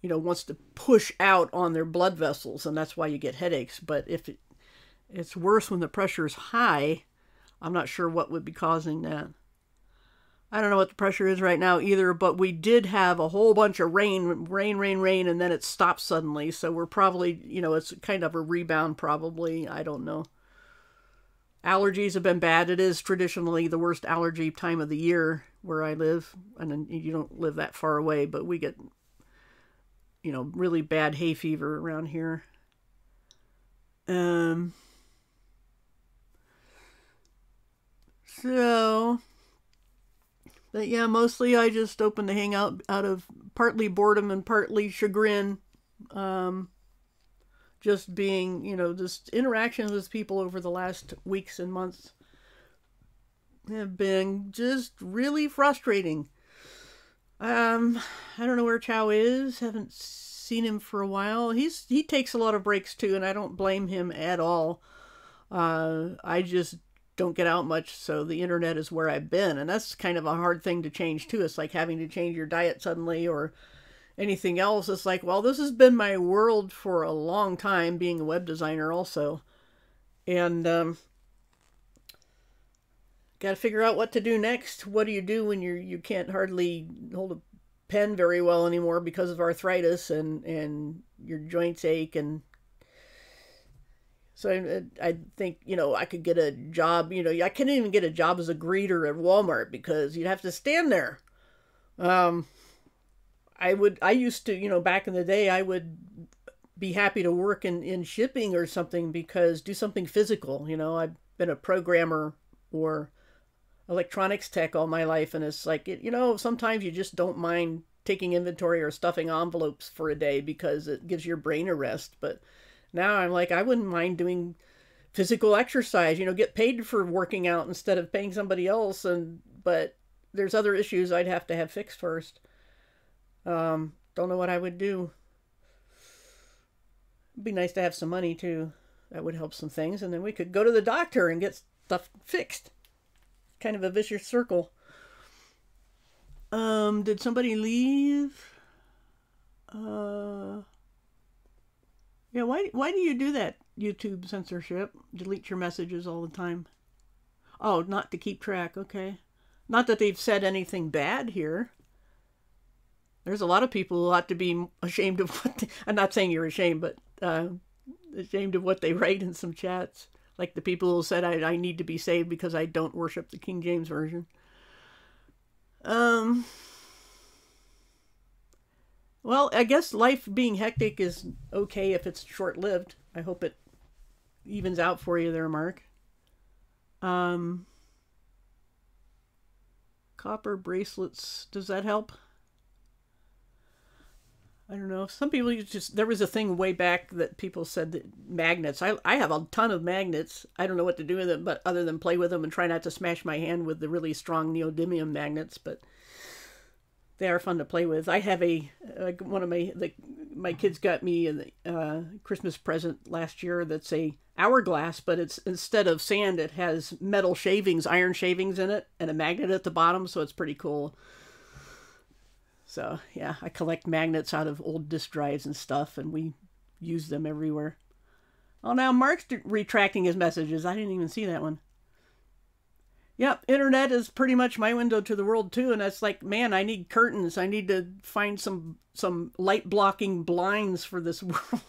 wants to push out on their blood vessels, and that's why you get headaches. But if it's worse when the pressure is high, I'm not sure what would be causing that. I don't know what the pressure is right now either, but we did have a whole bunch of rain, and then it stopped suddenly. So we're probably, it's kind of a rebound probably. I don't know. Allergies have been bad. It is traditionally the worst allergy time of the year where I live. And you don't live that far away, but we get, really bad hay fever around here. But yeah, mostly I just open the Hangout out of partly boredom and partly chagrin. Just being, just interactions with people over the last weeks and months have been just really frustrating. I don't know where Chow is. Haven't seen him for a while. He takes a lot of breaks too, and I don't blame him at all. I just don't get out much, so the internet is where I've been, and that's kind of a hard thing to change too. It's like having to change your diet suddenly or anything else. It's like, well, this has been my world for a long time, being a web designer also, and got to figure out what to do next. What do you do when you can't hardly hold a pen very well anymore because of arthritis and your joints ache? And so I think, I could get a job. I couldn't even get a job as a greeter at Walmart because you'd have to stand there. I used to, back in the day, I would be happy to work in shipping or something, because do something physical. I've been a programmer or electronics tech all my life, and it's like, sometimes you just don't mind taking inventory or stuffing envelopes for a day because it gives your brain a rest. But now I'm like, I wouldn't mind doing physical exercise, get paid for working out instead of paying somebody else. But there's other issues I'd have to have fixed first. Don't know what I would do. It'd be nice to have some money too. That would help some things. And then we could go to the doctor and get stuff fixed. Kind of a vicious circle. Did somebody leave? Yeah, why do you do that, YouTube censorship? Delete your messages all the time. Oh, not to keep track, okay. Not that they've said anything bad here. There's a lot of people who ought to be ashamed of what I'm not saying you're ashamed, but ashamed of what they write in some chats. Like the people who said I need to be saved because I don't worship the King James Version. Well, I guess life being hectic is okay if it's short-lived. I hope it evens out for you there, Mark. Copper bracelets, does that help? I don't know. Some people there was a thing way back that people said that magnets. I have a ton of magnets. I don't know what to do with them, but other than play with them and try not to smash my hand with the really strong neodymium magnets, but they are fun to play with. I have one of my kids got me a Christmas present last year that's a hourglass, but it's instead of sand, it has metal shavings, iron shavings in it, and a magnet at the bottom, so it's pretty cool. So, yeah, I collect magnets out of old disk drives and stuff, and we use them everywhere. Oh, now Mark's retracting his messages. I didn't even see that one. Yep, internet is pretty much my window to the world, too, and it's like, man, I need curtains. I need to find some light-blocking blinds for this world.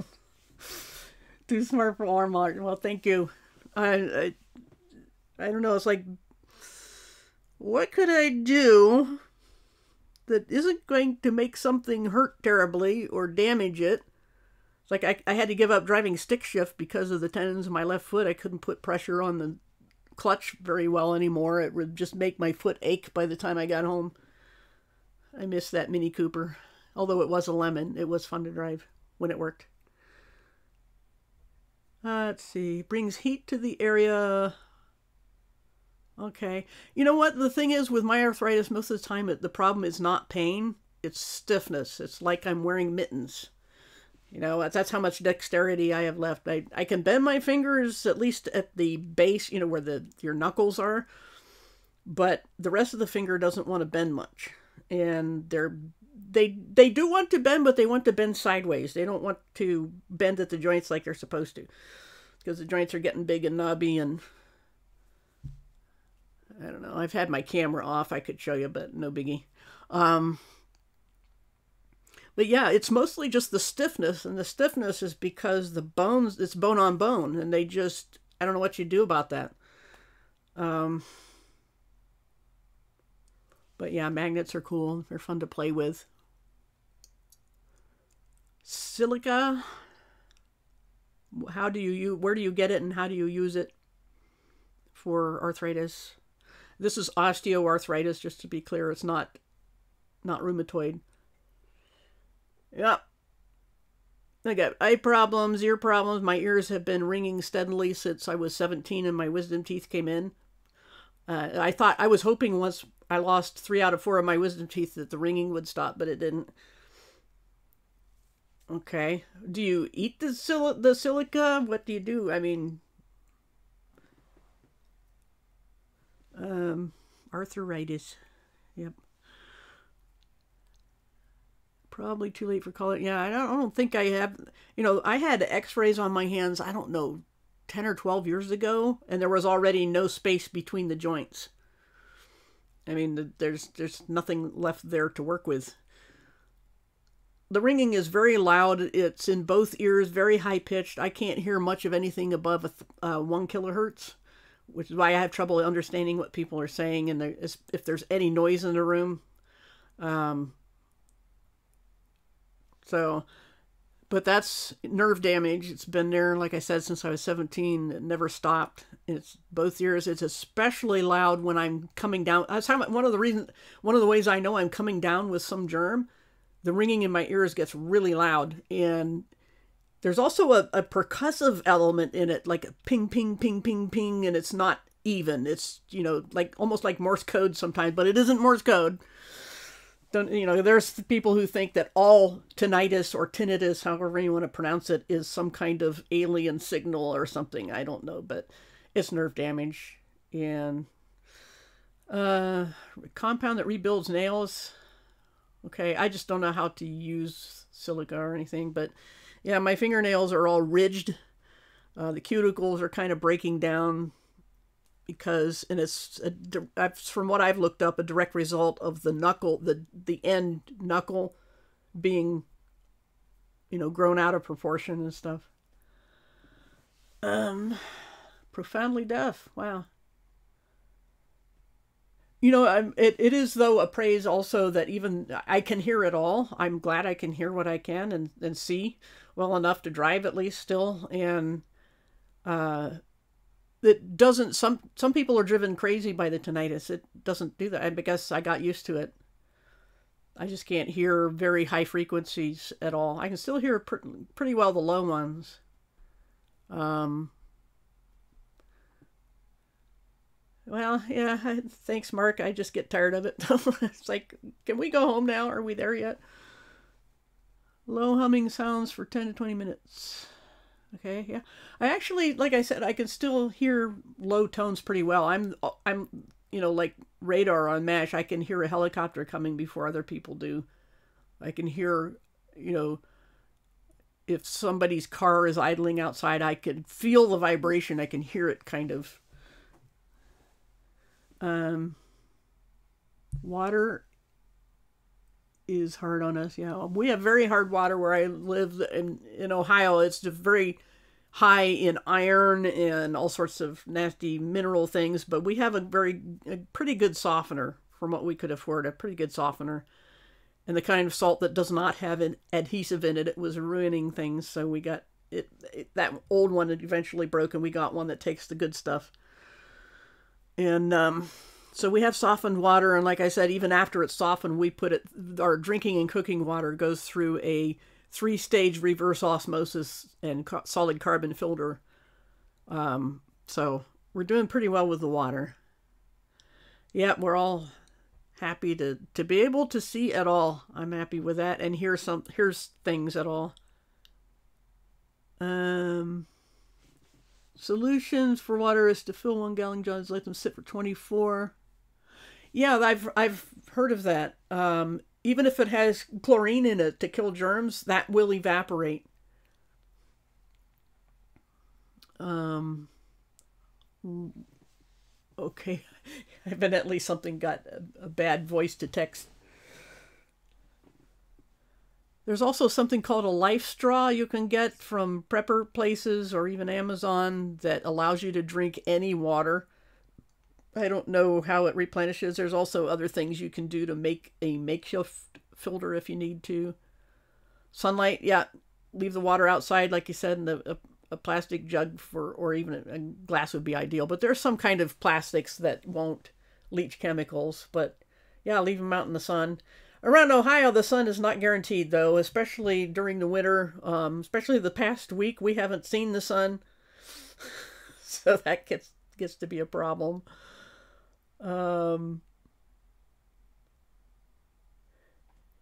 Too smart for Walmart. Well, thank you. I don't know. It's like, what could I do that isn't going to make something hurt terribly or damage it? It's like I had to give up driving stick shift because of the tendons in my left foot. I couldn't put pressure on the clutch very well anymore. It would just make my foot ache by the time I got home. I miss that Mini Cooper. Although it was a lemon, it was fun to drive when it worked. Let's see. Brings heat to the area Okay. You know what? The thing is with my arthritis, most of the time, the problem is not pain. It's stiffness. It's like I'm wearing mittens. You know, that's how much dexterity I have left. I can bend my fingers at least at the base, you know, where your knuckles are, but the rest of the finger doesn't want to bend much. And they do want to bend, but they want to bend sideways. They don't want to bend at the joints like they're supposed to, because the joints are getting big and knobby, and I don't know. I've had my camera off. I could show you, but no biggie. But yeah, it's mostly just the stiffness, and the stiffness is because the bones, it's bone on bone, and they just, I don't know what you do about that. But yeah, magnets are cool. They're fun to play with. Silica, where do you get it and how do you use it for arthritis? This is osteoarthritis, just to be clear. It's not rheumatoid. Yep. I got eye problems, ear problems. My ears have been ringing steadily since I was 17 and my wisdom teeth came in. I was hoping once I lost 3 out of 4 of my wisdom teeth that the ringing would stop, but it didn't. Okay. Do you eat the silica? What do you do? I mean, arthritis. Yep. Probably too late for color. Yeah, I don't think I have. You know, I had X-rays on my hands, I don't know, 10 or 12 years ago, and there was already no space between the joints. I mean, there's nothing left there to work with. The ringing is very loud. It's in both ears, very high-pitched. I can't hear much of anything above 1 kilohertz, which is why I have trouble understanding what people are saying, and if there's any noise in the room. But that's nerve damage. It's been there, like I said, since I was 17. It never stopped. It's both ears. It's especially loud when I'm coming down. That's one of the ways I know I'm coming down with some germ. The ringing in my ears gets really loud, and there's also a percussive element in it, like a ping, ping, ping, ping, ping, and it's not even. It's, you know, like almost like Morse code sometimes, but it isn't Morse code. You know, there's people who think that all tinnitus or tinnitus, however you want to pronounce it, is some kind of alien signal or something. I don't know, but it's nerve damage. And compound that rebuilds nails. Okay, I just don't know how to use silica or anything, but yeah, my fingernails are all ridged. The cuticles are kind of breaking down because, and it's from what I've looked up, a direct result of the knuckle, the end knuckle being, you know, grown out of proportion and stuff. Profoundly deaf. Wow. You know, it is, though, a praise also that even I can hear it all. I'm glad I can hear what I can and see well enough to drive at least still. And it doesn't, some people are driven crazy by the tinnitus. It doesn't do that. I guess I got used to it. I just can't hear very high frequencies at all. I can still hear pretty well the low ones. Well, yeah, thanks, Mark. I just get tired of it. It's like, can we go home now? Are we there yet? Low humming sounds for 10 to 20 minutes. Okay, yeah. I actually, like I said, I can still hear low tones pretty well. I'm, you know, like radar on MASH. I can hear a helicopter coming before other people do. I can hear, you know, if somebody's car is idling outside, I can feel the vibration. I can hear it kind of. Water is hard on us. Yeah, we have very hard water where I live in Ohio. It's just very high in iron and all sorts of nasty mineral things, but we have a pretty good softener from what we could afford, a pretty good softener. And the kind of salt that does not have an adhesive in it, it was ruining things. So we got that old one had eventually broken. We got one that takes the good stuff. And so we have softened water, and like I said, even after it's softened, we put it, our drinking and cooking water goes through a 3-stage reverse osmosis and solid carbon filter. So we're doing pretty well with the water. Yeah, we're all happy to be able to see at all. I'm happy with that, and here's things at all. Solutions for water is to fill 1 gallon jugs, let them sit for 24. Yeah, I've heard of that. Even if it has chlorine in it to kill germs, that will evaporate. Okay, evidently something got a bad voice to text. There's also something called a life straw you can get from prepper places or even Amazon that allows you to drink any water. I don't know how it replenishes. There's also other things you can do to make a makeshift filter if you need to. Sunlight, yeah, leave the water outside, like you said, in a plastic jug or even a glass would be ideal. But there's some kind of plastics that won't leach chemicals. But yeah, leave them out in the sun. Around Ohio, the sun is not guaranteed, though, especially during the winter. Especially the past week, we haven't seen the sun. So that gets to be a problem.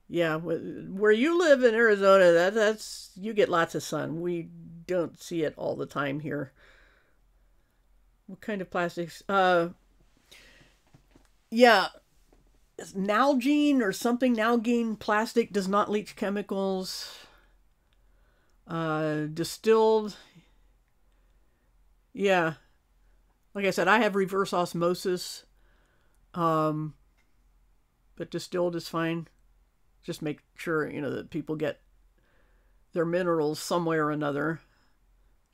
Yeah, where you live in Arizona, that's you get lots of sun. We don't see it all the time here. What kind of plastics? Yeah, Nalgene or something. Nalgene plastic does not leach chemicals. Distilled. Yeah, like I said, I have reverse osmosis. But distilled is fine. Just make sure, that people get their minerals somewhere or another.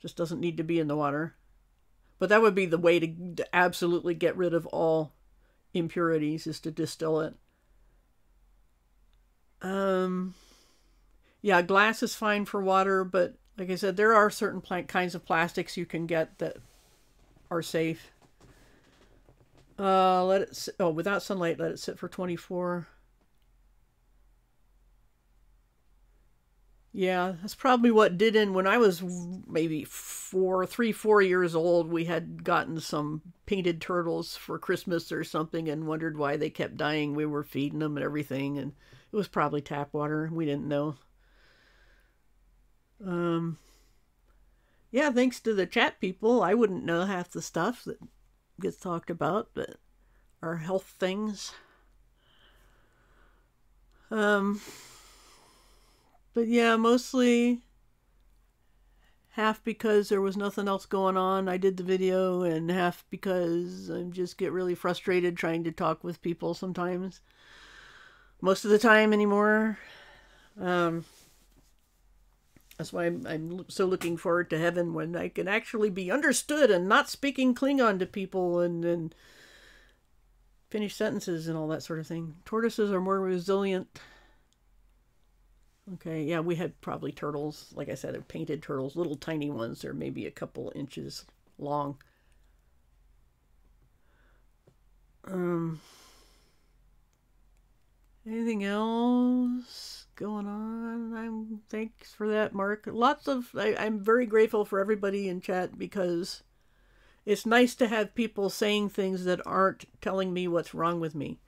Just doesn't need to be in the water. But that would be the way to absolutely get rid of all impurities, is to distill it. Yeah, glass is fine for water, but like I said, there are certain kinds of plastics you can get that are safe. Let it sit, without sunlight, let it sit for 24. Yeah, that's probably what did in when I was maybe 4 years old. We had gotten some painted turtles for Christmas or something and wondered why they kept dying. We were feeding them and everything, and it was probably tap water. We didn't know. Yeah, thanks to the chat people, I wouldn't know half the stuff that gets talked about, but our health things. But yeah, mostly half because there was nothing else going on. I did the video, and half because I just get really frustrated trying to talk with people sometimes. Most of the time anymore. That's why I'm so looking forward to heaven, when I can actually be understood and not speaking Klingon to people and finish sentences and all that sort of thing. Tortoises are more resilient. Okay, yeah, we had probably turtles. Like I said, painted turtles, little tiny ones. They're maybe a couple inches long. Anything else going on? Thanks for that, Mark. I'm very grateful for everybody in chat, because it's nice to have people saying things that aren't telling me what's wrong with me.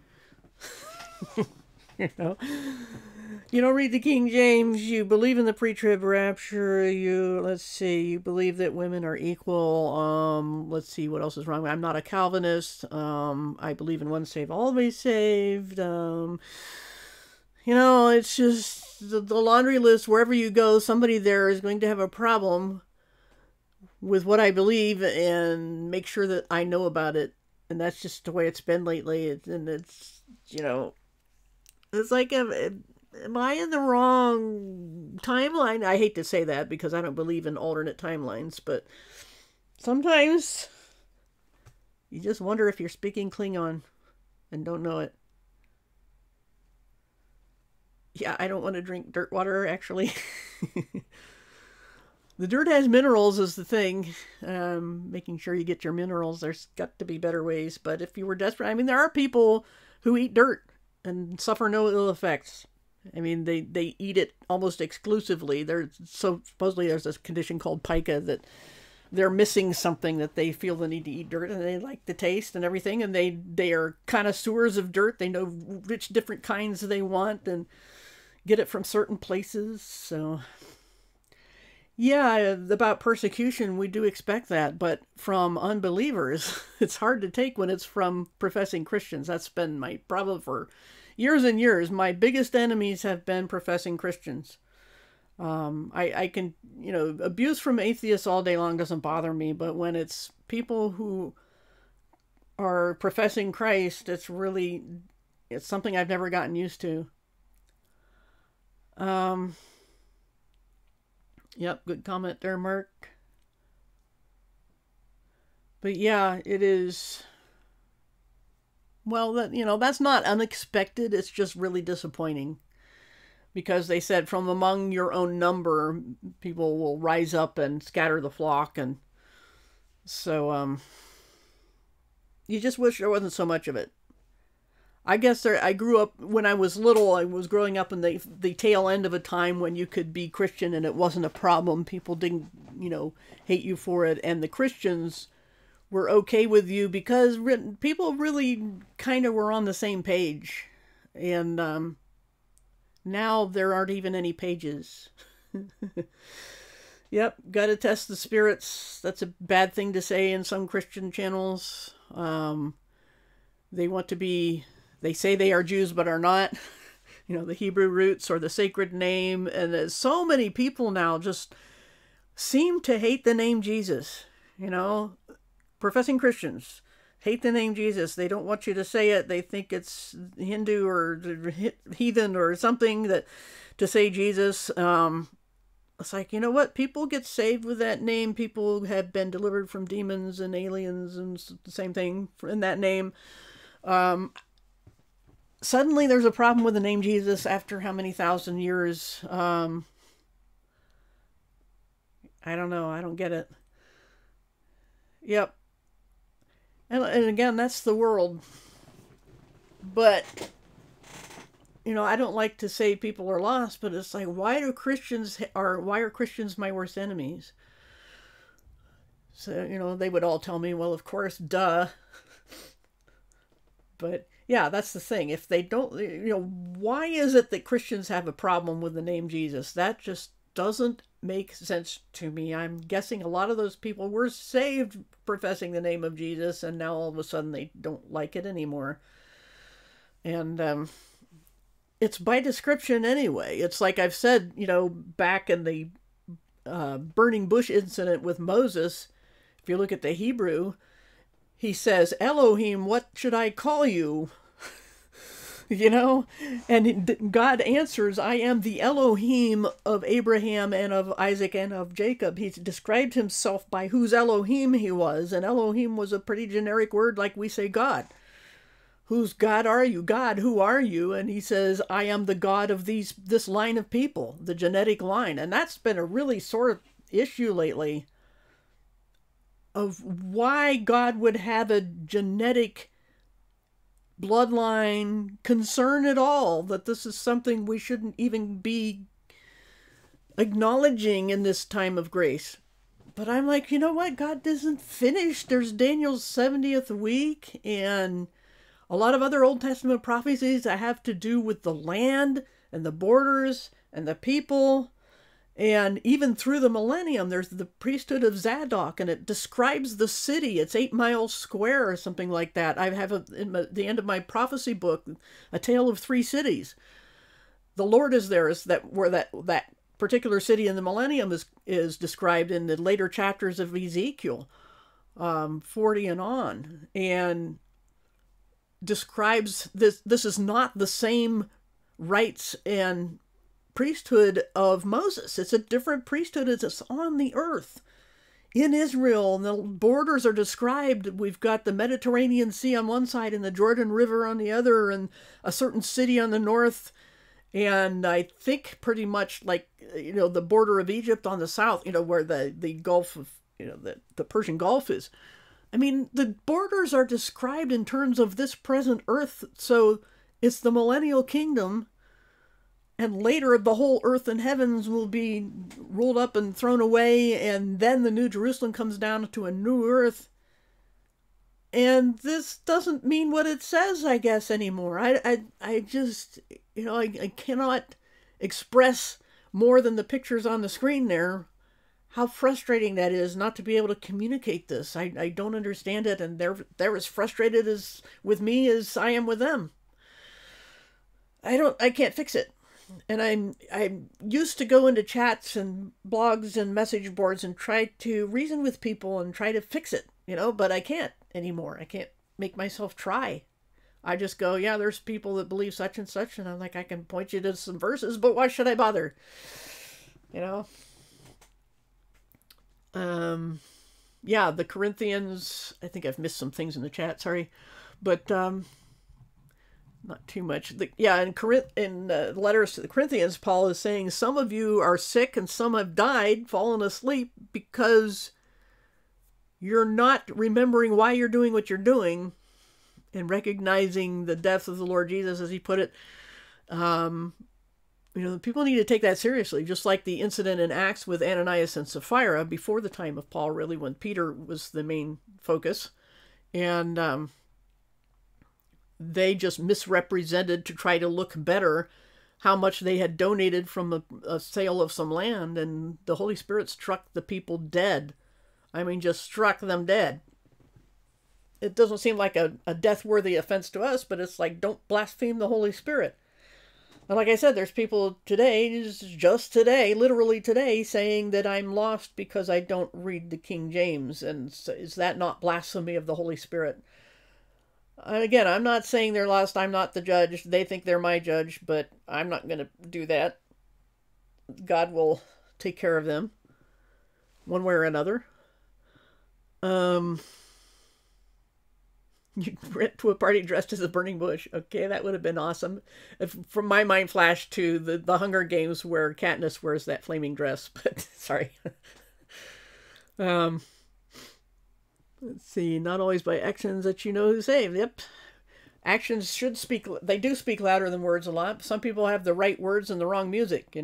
You don't read the King James, you believe in the pre-trib rapture, you believe that women are equal, let's see, what else is wrong? I'm not a Calvinist, I believe in once saved, always saved, it's just the laundry list. Wherever you go, somebody there is going to have a problem with what I believe and make sure that I know about it. And that's just the way it's been lately. It's like, am I in the wrong timeline? I hate to say that because I don't believe in alternate timelines, but sometimes you just wonder if you're speaking Klingon and don't know it. Yeah, I don't want to drink dirt water, actually. The dirt has minerals is the thing. Making sure you get your minerals. There's got to be better ways. But if you were desperate, there are people who eat dirt and suffer no ill effects. They eat it almost exclusively. Supposedly there's this condition called pica that they're missing something, that they feel the need to eat dirt, and they like the taste and everything, and they are connoisseurs of dirt. They know which different kinds they want and get it from certain places. So yeah, about persecution, we do expect that, but from unbelievers, it's hard to take when it's from professing Christians. That's been my problem for years and years. My biggest enemies have been professing Christians. I can, abuse from atheists all day long doesn't bother me, but when it's people who are professing Christ, it's something I've never gotten used to. Yep, good comment there, Mark. But yeah, it is. Well, that's not unexpected. It's just really disappointing, because they said from among your own number, people will rise up and scatter the flock, and so you just wish there wasn't so much of it. I guess I grew up, when I was little, I was growing up in the tail end of a time when you could be Christian and it wasn't a problem. People didn't, hate you for it. And the Christians were okay with you because people really kind of were on the same page. And now there aren't even any pages. Yep, got to test the spirits. That's a bad thing to say in some Christian channels. They say they are Jews but are not. The Hebrew roots or the sacred name. And there's so many people now just seem to hate the name Jesus. Professing Christians hate the name Jesus. They don't want you to say it. They think it's Hindu or heathen or something to say Jesus. It's like, you know what? People get saved with that name. People have been delivered from demons and aliens and the same thing in that name. Suddenly there's a problem with the name Jesus after how many thousand years? I don't know. I don't get it. Yep. And again, that's the world. But, I don't like to say people are lost, but it's like, why are Christians my worst enemies? So, they would all tell me, well, of course, duh. But yeah, that's the thing. If they don't, why is it that Christians have a problem with the name Jesus? That just doesn't make sense to me. I'm guessing a lot of those people were saved professing the name of Jesus, and now all of a sudden they don't like it anymore. And it's by description anyway. It's like I've said, back in the burning bush incident with Moses, if you look at the Hebrew, he says, Elohim, what should I call you? And God answers, I am the Elohim of Abraham and of Isaac and of Jacob. He described himself by whose Elohim he was, and Elohim was a pretty generic word like we say God. Whose God are you? God, who are you? And he says, I am the God of this line of people, the genetic line. And that's been a really sore issue lately, of why God would have a genetic bloodline concern at all, that this is something we shouldn't even be acknowledging in this time of grace. But I'm like, you know what? God isn't finished. There's Daniel's 70th week and a lot of other Old Testament prophecies that have to do with the land and the borders and the people. And even through the millennium, there's the priesthood of Zadok, and it describes the city. It's 8 miles square or something like that. I have in the end of my prophecy book, A Tale of 3 Cities. The Lord is there, where that particular city in the millennium is described in the later chapters of Ezekiel, 40 and on, and describes this. This is not the same rights and priesthood of Moses. It's a different priesthood. It's on the earth in Israel, and the borders are described. We've got the Mediterranean Sea on one side and the Jordan River on the other, and a certain city on the north, and I think pretty much like the border of Egypt on the south, where the Gulf of the Persian Gulf is. I mean, the borders are described in terms of this present earth. So it's the millennial kingdom And later, the whole earth and heavens will be rolled up and thrown away, and then the New Jerusalem comes down to a new earth. And this doesn't mean what it says, I guess, anymore. I just, I cannot express more than the pictures on the screen there how frustrating that is not to be able to communicate this. I don't understand it, and they're as frustrated as with me as I am with them. I can't fix it. And I'm used to go into chats and blogs and message boards and try to reason with people and try to fix it, but I can't anymore. I can't make myself try. I just go, yeah, there's people that believe such and such, and I'm like, I can point you to some verses, but why should I bother? Yeah, the Corinthians, I think I've missed some things in the chat, sorry, but not too much. In letters to the Corinthians, Paul is saying some of you are sick and some have died, fallen asleep, because you're not remembering why you're doing what you're doing and recognizing the death of the Lord Jesus, as he put it. People need to take that seriously, just like the incident in Acts with Ananias and Sapphira before the time of Paul, really, when Peter was the main focus. And they just misrepresented to try to look better how much they had donated from a sale of some land, and the Holy Spirit struck the people dead. I mean, just struck them dead. It doesn't seem like a death-worthy offense to us, but it's like, don't blaspheme the Holy Spirit. And like I said, there's people today, just today, literally today, saying that I'm lost because I don't read the King James. And so is that not blasphemy of the Holy Spirit? And again, I'm not saying they're lost. I'm not the judge. They think they're my judge, but I'm not going to do that. God will take care of them one way or another. You went to a party dressed as a burning bush. Okay, that would have been awesome. From my mind flashed to the Hunger Games where Katniss wears that flaming dress, but sorry. Let's see, not always by actions that you know who saved. Yep. Actions should speak, they do speak louder than words a lot. Some people have the right words and the wrong music,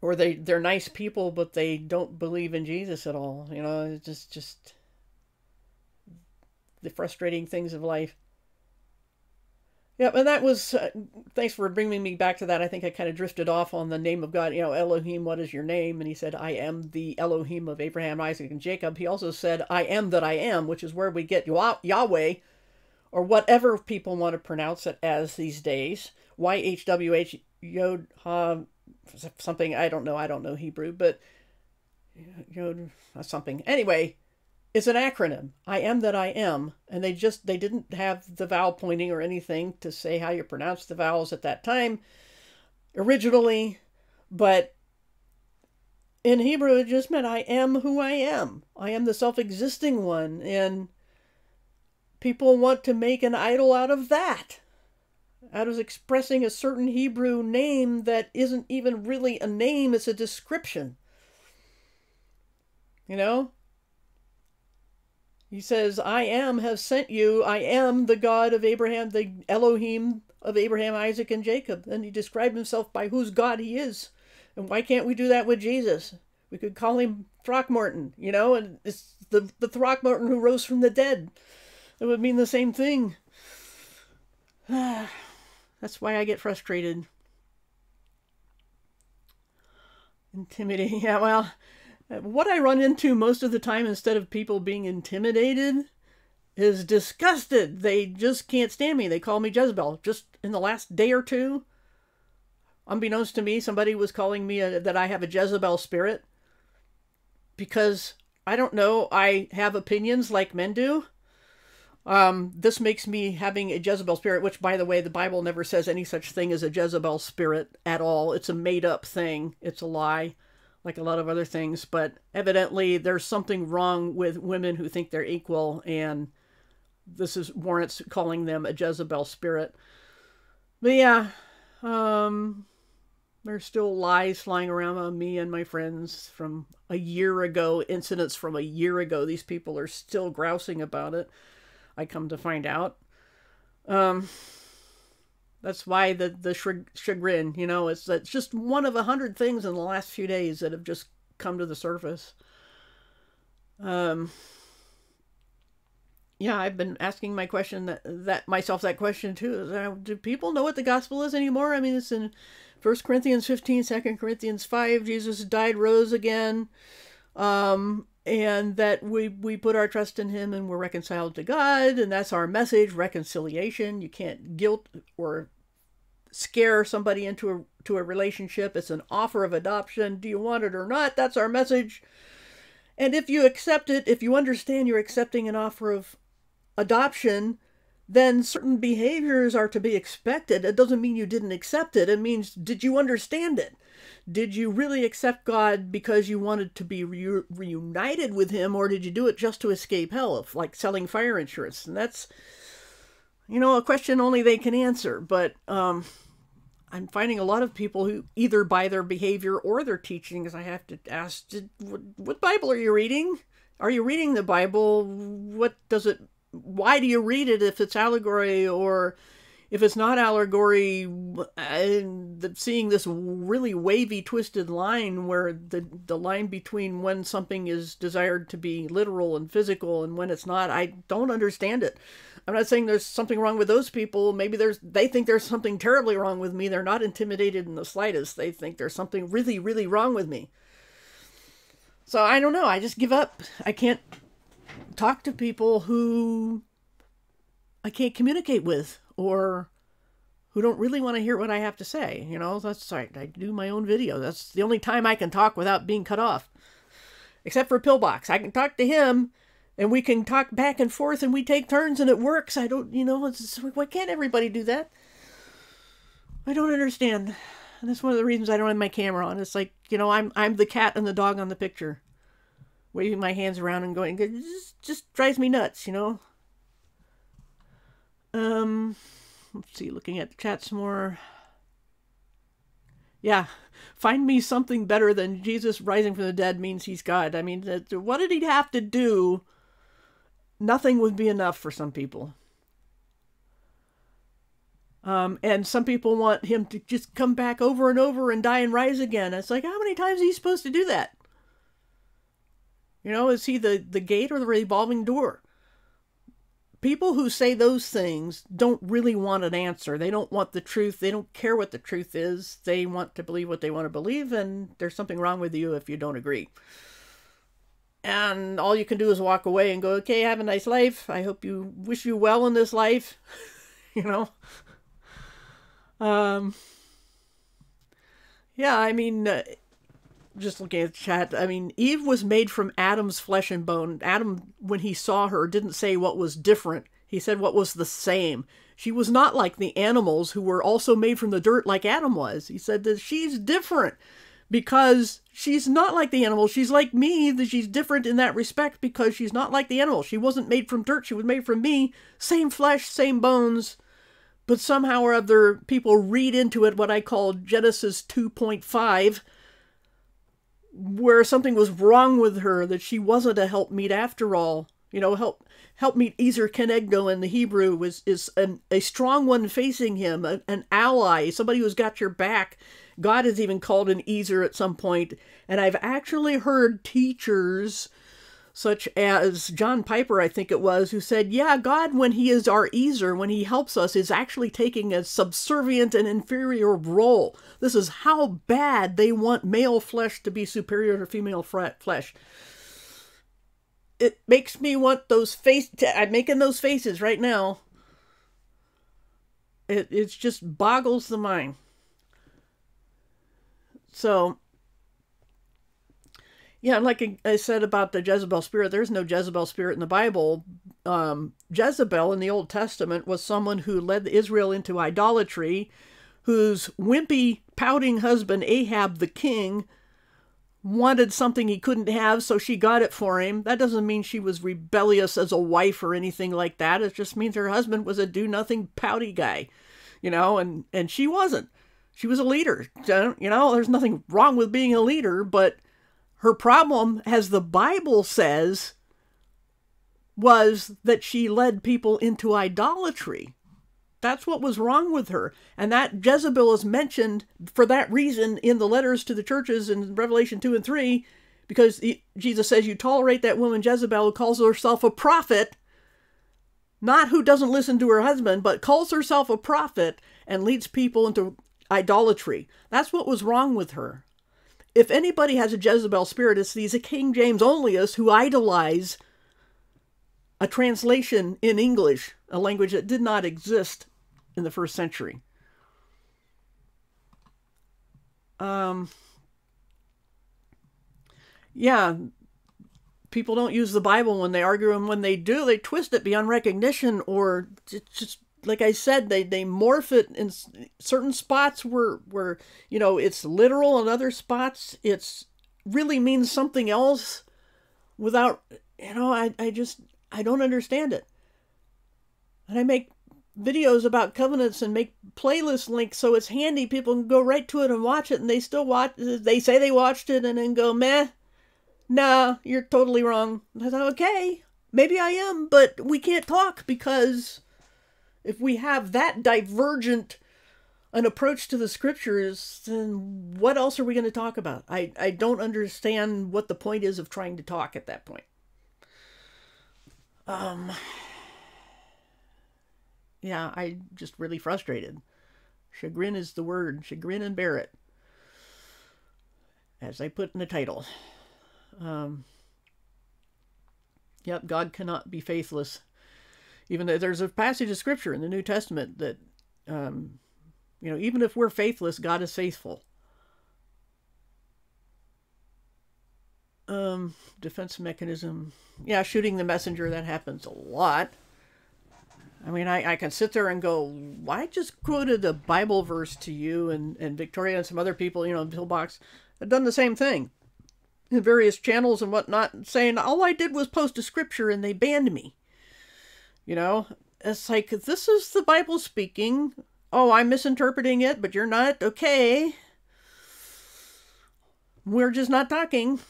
or they're nice people, but they don't believe in Jesus at all. It's just the frustrating things of life. Yep, and that was, thanks for bringing me back to that. I think I kind of drifted off on the name of God. Elohim, what is your name? And he said, I am the Elohim of Abraham, Isaac, and Jacob. He also said, I am that I am, which is where we get Yahweh, or whatever people want to pronounce it as these days. YHWH, Yod, Ha, something, I don't know Hebrew, but Yod, something. Anyway, it's an acronym. I am that I am. And they didn't have the vowel pointing or anything to say how you pronounce the vowels at that time originally. But in Hebrew, it just meant I am who I am. I am the self-existing one. And people want to make an idol out of that. Out of expressing a certain Hebrew name that isn't even really a name, it's a description. He says, I am have sent you. I am the God of Abraham, the Elohim of Abraham, Isaac, and Jacob. And he described himself by whose God he is. And why can't we do that with Jesus? We could call him Throckmorton, and it's the Throckmorton who rose from the dead. It would mean the same thing. That's why I get frustrated. Intimidating. Yeah, well, what I run into most of the time, instead of people being intimidated, is disgusted. They just can't stand me. They call me Jezebel. Just in the last day or two, unbeknownst to me, somebody was calling me that I have a Jezebel spirit. Because, I don't know, I have opinions like men do. This makes me having a Jezebel spirit, which, by the way, the Bible never says any such thing as a Jezebel spirit at all. It's a made-up thing. It's a lie, like a lot of other things. But evidently, there's something wrong with women who think they're equal, and this warrants calling them a Jezebel spirit. But yeah, there's still lies flying around on me and my friends from a year ago, incidents from a year ago. These people are still grousing about it. I come to find out. That's That's why the chagrin, you know, it's just one of 100 things in the last few days that have just come to the surface. Yeah, I've been asking my question myself that question too. Do people know what the gospel is anymore? I mean, it's in 1 Corinthians 15, 2 Corinthians 5, Jesus died, rose again, and that we put our trust in him and we're reconciled to God, and that's our message, reconciliation. You can't guilt or scare somebody into a relationship. It's an offer of adoption. Do you want it or not? That's our message. And if you accept it, if you understand you're accepting an offer of adoption, then certain behaviors are to be expected. It doesn't mean you didn't accept it. It means, did you understand it? Did you really accept God because you wanted to be reunited with him, or did you do it just to escape hell, like selling fire insurance? And that's, you know, a question only they can answer. But I'm finding a lot of people who either by their behavior or their teachings, I have to ask, what Bible are you reading? Are you reading the Bible? Why do you read it if it's allegory, or if it's not allegory? Seeing this really wavy, twisted line where the line between when something is desired to be literal and physical and when it's not, I don't understand it. I'm not saying there's something wrong with those people. Maybe they think there's something terribly wrong with me. They're not intimidated in the slightest. They think there's something really, really wrong with me. So I don't know. I just give up. I can't talk to people who I can't communicate with, or who don't really want to hear what I have to say. You know, that's right. I do my own video. That's the only time I can talk without being cut off. Except for Pillbox. I can talk to him, and we can talk back and forth, and we take turns, and it works. I don't, you know, why can't everybody do that? I don't understand. And that's one of the reasons I don't have my camera on. It's like, you know, I'm the cat and the dog on the picture, waving my hands around and going, it just drives me nuts, you know. Let's see, looking at the chat some more. Yeah, find me something better than Jesus rising from the dead means he's God. I mean, what did he have to do? Nothing would be enough for some people. And some people want him to just come back over and over and die and rise again. It's like, how many times is he supposed to do that? You know, is he the gate or the revolving door? People who say those things don't really want an answer. They don't want the truth. They don't care what the truth is. They want to believe what they want to believe, and there's something wrong with you if you don't agree. And all you can do is walk away and go, okay, have a nice life. I hope you wish you well in this life. You know? Yeah, I mean, just looking at the chat, I mean, Eve was made from Adam's flesh and bone. Adam, when he saw her, didn't say what was different. He said what was the same. She was not like the animals who were also made from the dirt like Adam was. He said that she's different because she's not like the animals. She's like me, that she's different in that respect because she's not like the animals. She wasn't made from dirt. She was made from me. Same flesh, same bones. But somehow or other, people read into it what I call Genesis 2.5, where something was wrong with her, that she wasn't a helpmeet after all. You know, helpmeet Ezer Kenegdo in the Hebrew is a strong one facing him, an ally, somebody who's got your back. God is even called an Ezer at some point. And I've actually heard teachers, such as John Piper, I think it was, who said, yeah, God, when he is our Ezer, when he helps us, is actually taking a subservient and inferior role. This is how bad they want male flesh to be superior to female flesh. It makes me want those I'm making those faces right now. It just boggles the mind. So, yeah, like I said about the Jezebel spirit, there's no Jezebel spirit in the Bible. Jezebel in the Old Testament was someone who led Israel into idolatry, whose wimpy, pouting husband, Ahab the king, wanted something he couldn't have, so she got it for him. That doesn't mean she was rebellious as a wife or anything like that. It just means her husband was a do-nothing, pouty guy, you know, and she wasn't. She was a leader. You know, there's nothing wrong with being a leader, but her problem, as the Bible says, was that she led people into idolatry. That's what was wrong with her. And that Jezebel is mentioned for that reason in the letters to the churches in Revelation 2 and 3, because Jesus says, you tolerate that woman Jezebel who calls herself a prophet, not who doesn't listen to her husband, but calls herself a prophet and leads people into idolatry. That's what was wrong with her. If anybody has a Jezebel spirit, it's these King James onlyists who idolize a translation in English, a language that did not exist in the first century. Yeah, people don't use the Bible when they argue, and when they do, they twist it beyond recognition, or just, like I said, they morph it in certain spots where you know, it's literal, and other spots it's really means something else without, you know, I don't understand it. And I make videos about covenants and make playlist links so it's handy. People can go right to it and watch it, and they still watch. They say they watched it and then go, meh, nah, you're totally wrong. I thought, okay, maybe I am, but we can't talk, because if we have that divergent an approach to the scriptures, then what else are we going to talk about? I don't understand what the point is of trying to talk at that point. Yeah, I just really frustrated. Chagrin is the word. Chagrin and Bear It, as I put in the title. Yep, God cannot be faithless. Even though there's a passage of scripture in the New Testament that, you know, even if we're faithless, God is faithful. Defense mechanism. Yeah, shooting the messenger, that happens a lot. I mean, I can sit there and go, I just quoted a Bible verse to you, and Victoria and some other people, you know, in Pillbox, have done the same thing in various channels and whatnot, saying all I did was post a scripture and they banned me. You know, it's like, this is the Bible speaking. Oh, I'm misinterpreting it, but you're not. Okay. We're just not talking.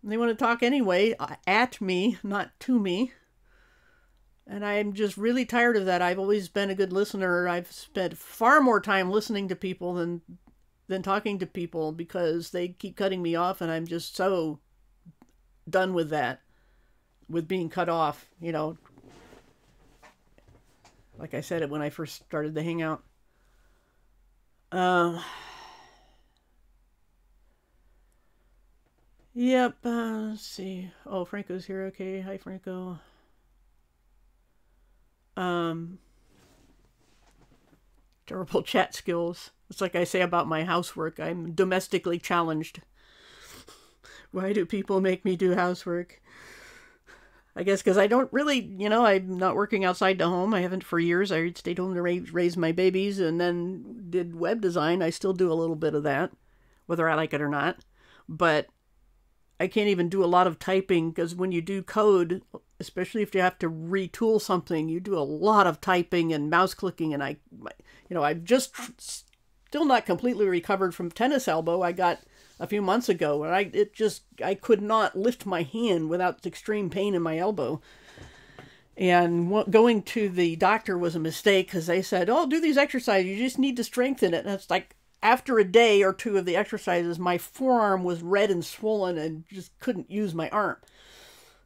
They want to talk anyway, at me, not to me. And I'm just really tired of that. I've always been a good listener. I've spent far more time listening to people than talking to people, because they keep cutting me off, and I'm just so done with that, with being cut off, you know. Like I said it when I first started the Hangout. Yep, let's see. Oh, Franco's here. Okay, hi, Franco. Terrible chat skills. It's like I say about my housework. I'm domestically challenged. Why do people make me do housework? I guess because I don't really, you know, I'm not working outside the home. I haven't for years. I stayed home to raise my babies, and then did web design. I still do a little bit of that, whether I like it or not. But I can't even do a lot of typing, because when you do code, especially if you have to retool something, you do a lot of typing and mouse clicking. And I've just still not completely recovered from tennis elbow I got a few months ago, and I could not lift my hand without extreme pain in my elbow. And going to the doctor was a mistake, because they said, oh, do these exercises, you just need to strengthen it. And it's like, after a day or two of the exercises, my forearm was red and swollen and just couldn't use my arm.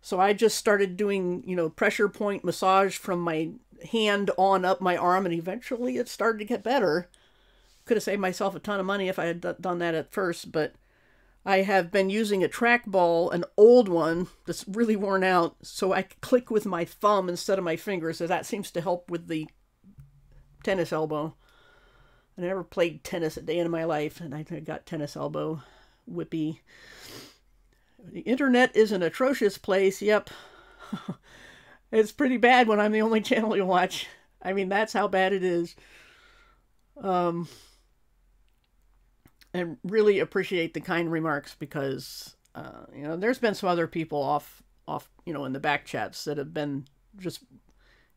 So I just started doing, you know, pressure point massage from my hand on up my arm, and eventually it started to get better. Could have saved myself a ton of money if I had done that at first, but I have been using a trackball, an old one that's really worn out, so I click with my thumb instead of my finger, so that seems to help with the tennis elbow. I never played tennis a day in my life, and I got tennis elbow. Whippy. The internet is an atrocious place. Yep. It's pretty bad when I'm the only channel you watch. I mean, that's how bad it is. And really appreciate the kind remarks, because, you know, there's been some other people off, you know, in the back chats that have been just,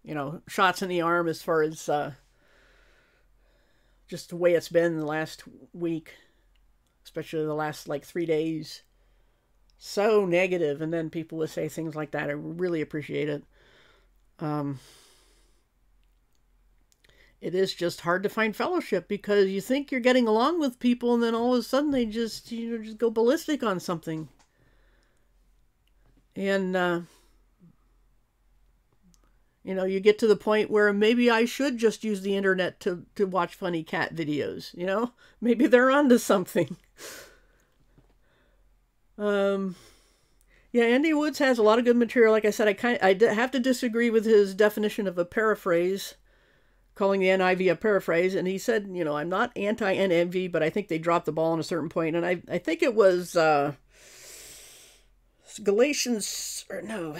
you know, shots in the arm as far as, just the way it's been the last week, especially the last like 3 days. So negative, and then people would say things like that. I really appreciate it. it is just hard to find fellowship because you think you're getting along with people and then all of a sudden they just, just go ballistic on something. And, you get to the point where maybe I should just use the internet to watch funny cat videos, Maybe they're onto something. Yeah, Andy Woods has a lot of good material. Like I said, I have to disagree with his definition of a paraphrase, calling the NIV a paraphrase. And he said, I'm not anti-NIV, but I think they dropped the ball on a certain point. And I think it was Galatians, or no,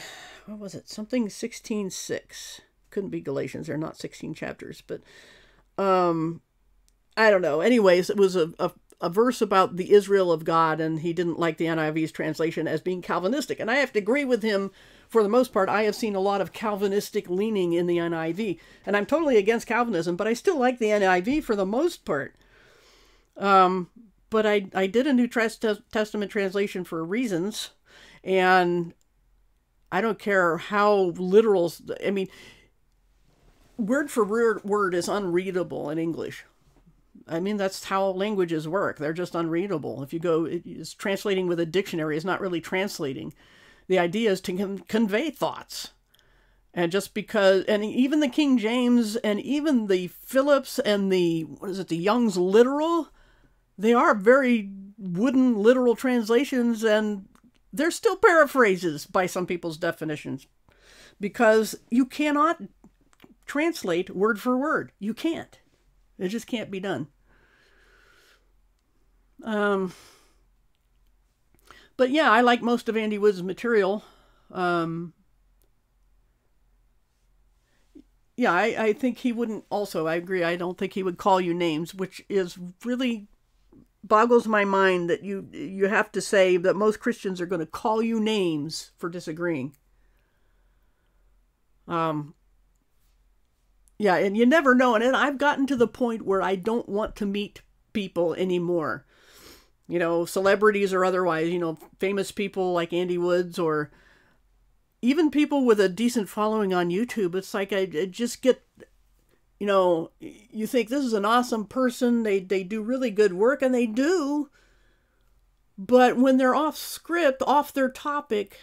what was it? Something 16:6. Couldn't be Galatians. They're not 16 chapters, but I don't know. Anyways, it was a verse about the Israel of God, and he didn't like the NIV's translation as being Calvinistic. And I have to agree with him for the most part. I have seen a lot of Calvinistic leaning in the NIV, and I'm totally against Calvinism, but I still like the NIV for the most part. But I did a New Testament translation for reasons, and I don't care how literal. I mean, word for word is unreadable in English. I mean, that's how languages work. They're just unreadable. If you go, it's translating with a dictionary. It's not really translating. The idea is to convey thoughts. And just because, and even the King James and even the Phillips and the Young's literal, they are very wooden literal translations, and they're still paraphrases by some people's definitions. Because you cannot translate word for word. You can't. It just can't be done. But yeah, I like most of Andy Woods' material. Yeah, I think he wouldn't also, I agree, I don't think he would call you names, which is really boggles my mind that you have to say that most Christians are going to call you names for disagreeing. Yeah, and you never know. And I've gotten to the point where I don't want to meet people anymore. Celebrities or otherwise, famous people like Andy Woods, or even people with a decent following on YouTube. It's like I just get, you think this is an awesome person. They do really good work, and they do. But when they're off script, off their topic,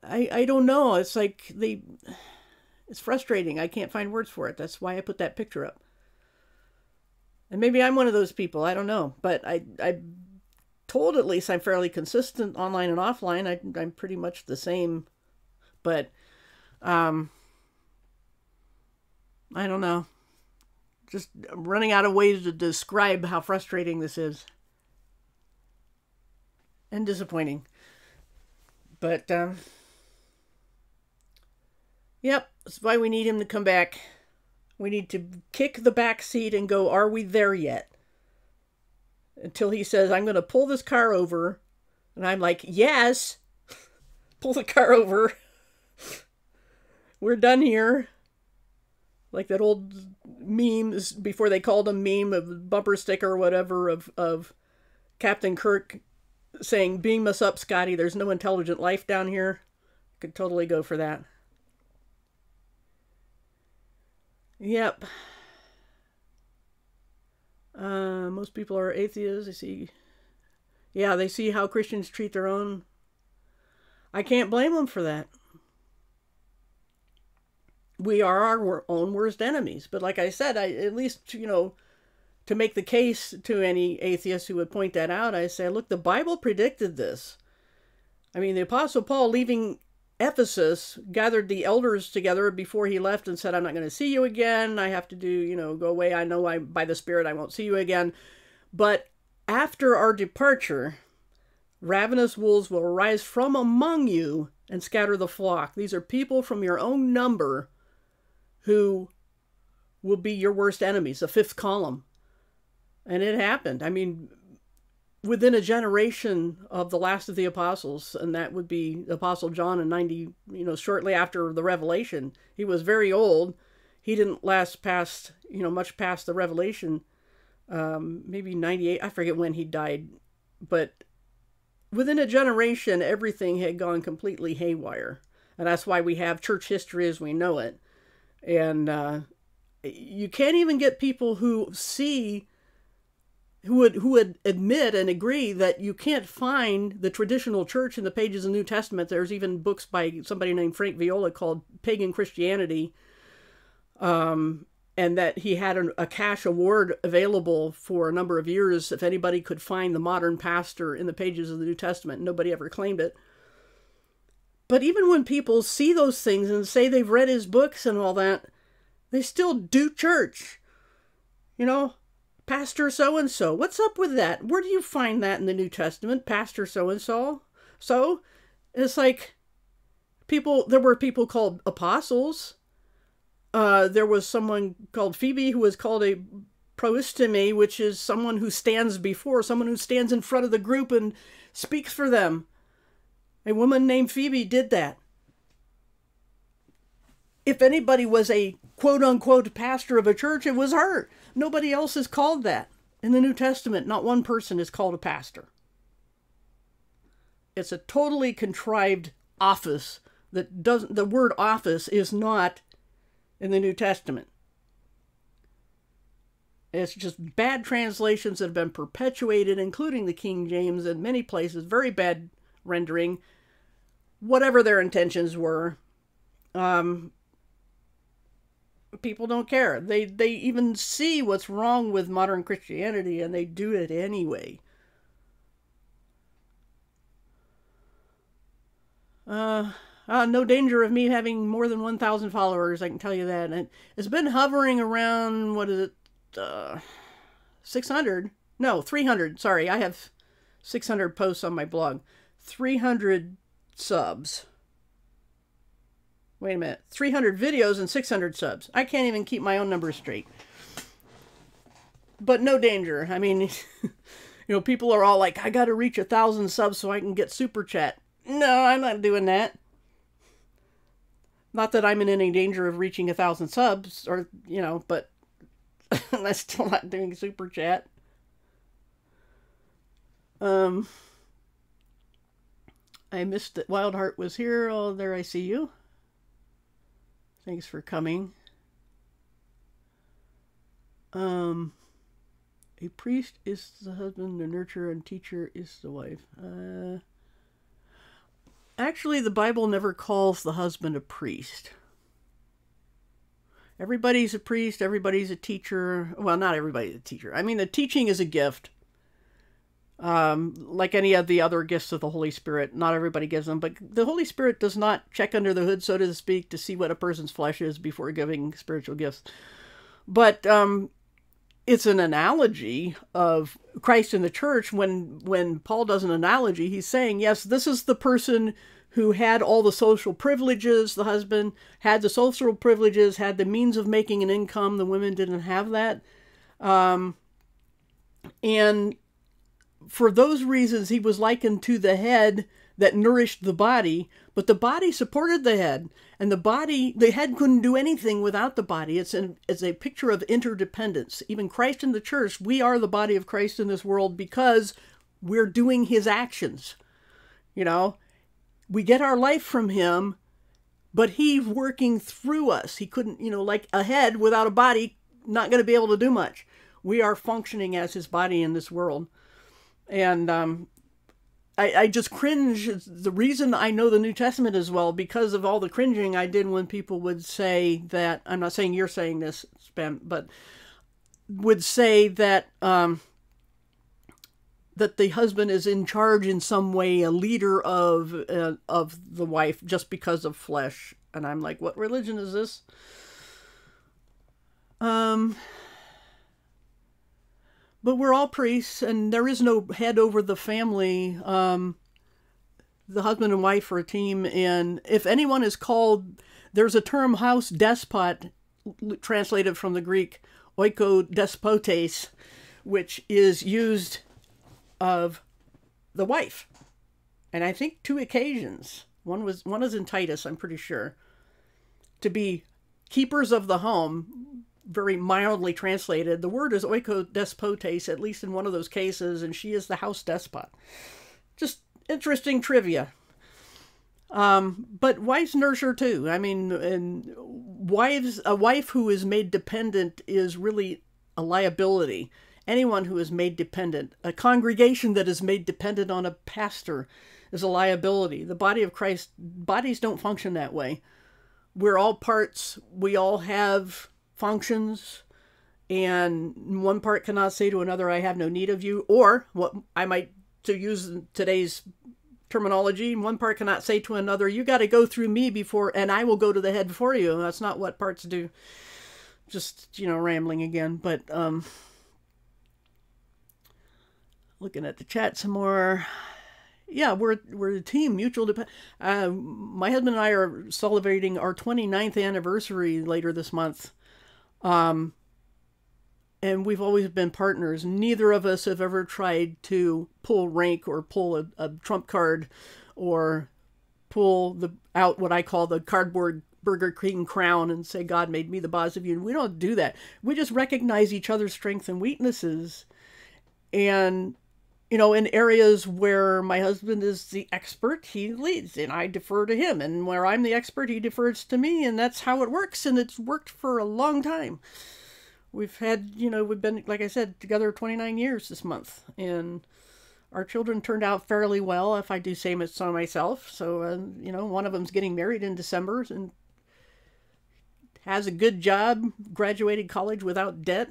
I don't know. It's like it's frustrating. I can't find words for it. That's why I put that picture up. And maybe I'm one of those people. I don't know. But I'm told at least I'm fairly consistent online and offline. I'm pretty much the same. But I don't know. Just running out of ways to describe how frustrating this is. And disappointing. But yep, that's why we need him to come back. We need to kick the back seat and go, are we there yet? Until he says, I'm going to pull this car over. And I'm like, yes. Pull the car over. We're done here. Like that old meme, before they called a meme, of bumper sticker or whatever, of Captain Kirk saying, beam us up, Scotty. There's no intelligent life down here. Could totally go for that. Yep. Most people are atheists. They see, yeah, they see how Christians treat their own. I can't blame them for that. We are our own worst enemies. But like I said, at least, to make the case to any atheists who would point that out, I say, look, the Bible predicted this. I mean, the Apostle Paul, leaving Ephesus, gathered the elders together before he left and said, I'm not going to see you again. I have to go away. I know by the Spirit I won't see you again. But after our departure, ravenous wolves will arise from among you and scatter the flock. These are people from your own number who will be your worst enemies, the fifth column. And it happened. I mean, within a generation of the last of the apostles, and that would be Apostle John in 90, shortly after the Revelation. He was very old. He didn't last past, much past the Revelation, maybe 98. I forget when he died. But within a generation, everything had gone completely haywire. And that's why we have church history as we know it. And You can't even get people who would admit and agree that you can't find the traditional church in the pages of the New Testament. There's even books by somebody named Frank Viola called Pagan Christianity, and that he had a cash award available for a number of years if anybody could find the modern pastor in the pages of the New Testament. Nobody ever claimed it. But even when people see those things and say they've read his books and all that, they still do church. You know, Pastor so-and-so. What's up with that? Where do you find that in the New Testament? Pastor so-and-so? So, it's like there were people called apostles. There was someone called Phoebe who was called a proistemi, which is someone who stands in front of the group and speaks for them. A woman named Phoebe did that. If anybody was a quote-unquote pastor of a church, it was her. Nobody else is called that. In the New Testament, not one person is called a pastor. It's a totally contrived office that doesn't, the word office is not in the New Testament. It's just bad translations that have been perpetuated, including the King James in many places, very bad rendering, whatever their intentions were. People don't care. They even see what's wrong with modern Christianity, and they do it anyway. No danger of me having more than 1,000 followers, I can tell you that. And it's been hovering around, 600? No, 300. Sorry, I have 600 posts on my blog. 300 subs. Wait a minute. 300 videos and 600 subs. I can't even keep my own numbers straight. But no danger. I mean, people are all like, I got to reach 1,000 subs so I can get super chat. No, I'm not doing that. Not that I'm in any danger of reaching 1,000 subs, or, but I'm still not doing super chat. I missed that Wildheart was here. Oh, there, I see you. Thanks for coming. A priest is the husband, the nurturer, and teacher is the wife. Actually, the Bible never calls the husband a priest. Everybody's a priest, everybody's a teacher. Well, not everybody's a teacher. I mean, the teaching is a gift. Like any of the other gifts of the Holy Spirit, not everybody gives them, but the Holy Spirit does not check under the hood, so to speak, to see what a person's flesh is before giving spiritual gifts. But it's an analogy of Christ in the church. When Paul does an analogy, he's saying, yes, this is the person who had all the social privileges. The husband had the social privileges, had the means of making an income. The women didn't have that. And for those reasons, he was likened to the head that nourished the body, but the body supported the head, and the head couldn't do anything without the body. It's a picture of interdependence. Even Christ in the church, we are the body of Christ in this world because we're doing his actions. We get our life from him, but he's working through us. He couldn't, like a head without a body, not going to be able to do much. We are functioning as his body in this world. And I just cringe. The reason I know the New Testament as well, because of all the cringing I did when people would say that, I'm not saying you're saying this, Spam, but would say that that the husband is in charge in some way, a leader of the wife just because of flesh. And I'm like, what religion is this? But we're all priests, and there is no head over the family. The husband and wife are a team, and if anyone is called, there's a term, house despot, translated from the Greek, oikodespotes, which is used of the wife. And I think 2 occasions. One is in Titus, I'm pretty sure. To be keepers of the home, very mildly translated. The word is oikodespotes, at least in one of those cases, and she is the house despot. Just interesting trivia. But wives nurture too. I mean, and a wife who is made dependent is really a liability. Anyone who is made dependent, a congregation that is made dependent on a pastor, is a liability. The body of Christ, bodies don't function that way. We're all parts. We all have functions, and one part cannot say to another, I have no need of you. Or what I might, to use today's terminology, one part cannot say to another, you got to go through me before, and I will go to the head for you. That's not what parts do. Just, rambling again. But looking at the chat some more. Yeah, we're a team, mutual depend. My husband and I are celebrating our 29th anniversary later this month. And we've always been partners. Neither of us have ever tried to pull rank or pull a trump card or pull out what I call the cardboard Burger King crown and say, God made me the boss of you. We don't do that. We just recognize each other's strengths and weaknesses. And in areas where my husband is the expert, he leads, and I defer to him. And where I'm the expert, he defers to me, and that's how it works, and it's worked for a long time. We've had, we've been, like I said, together 29 years this month, and our children turned out fairly well, if I do say so myself. So, one of them's getting married in December and has a good job, graduated college without debt.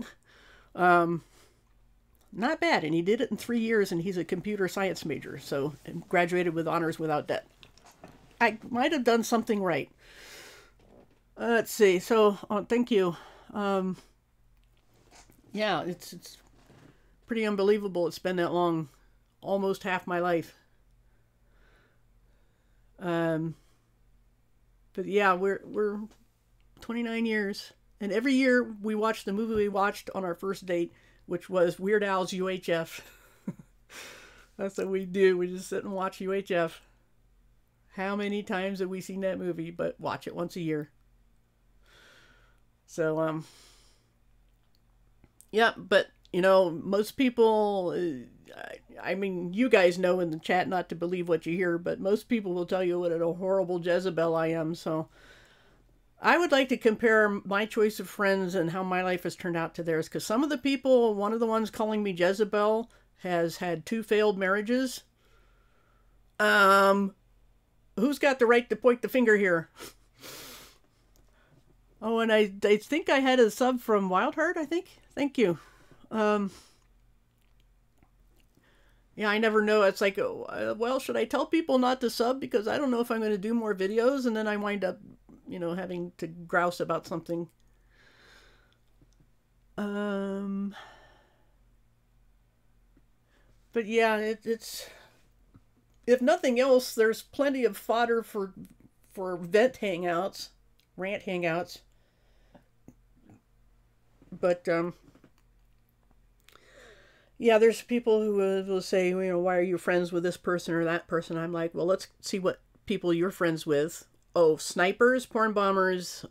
Not bad, and he did it in 3 years, and he's a computer science major, so graduated with honors without debt. I might have done something right. Let's see. So, thank you. Yeah, it's pretty unbelievable. It's been that long, almost half my life. But yeah, we're 29 years, and every year we watch the movie we watched on our first date, which was Weird Al's UHF. That's what we do. We just sit and watch UHF. How many times have we seen that movie? But watch it once a year. So, yeah, but, most people, I mean, you guys know in the chat not to believe what you hear, but most people will tell you what a horrible Jezebel I am, so I would like to compare my choice of friends and how my life has turned out to theirs, because some of the people, one of the ones calling me Jezebel has had 2 failed marriages. Who's got the right to point the finger here? Oh, and I think I had a sub from Wildheart, I think. Thank you. Yeah, I never know. It's like, well, should I tell people not to sub? Because I don't know if I'm going to do more videos, and then I wind up having to grouse about something. But yeah, it's if nothing else, there's plenty of fodder for rant hangouts. But yeah, there's people who will say, why are you friends with this person or that person? I'm like, well, let's see what people you're friends with. Oh, snipers, porn bombers,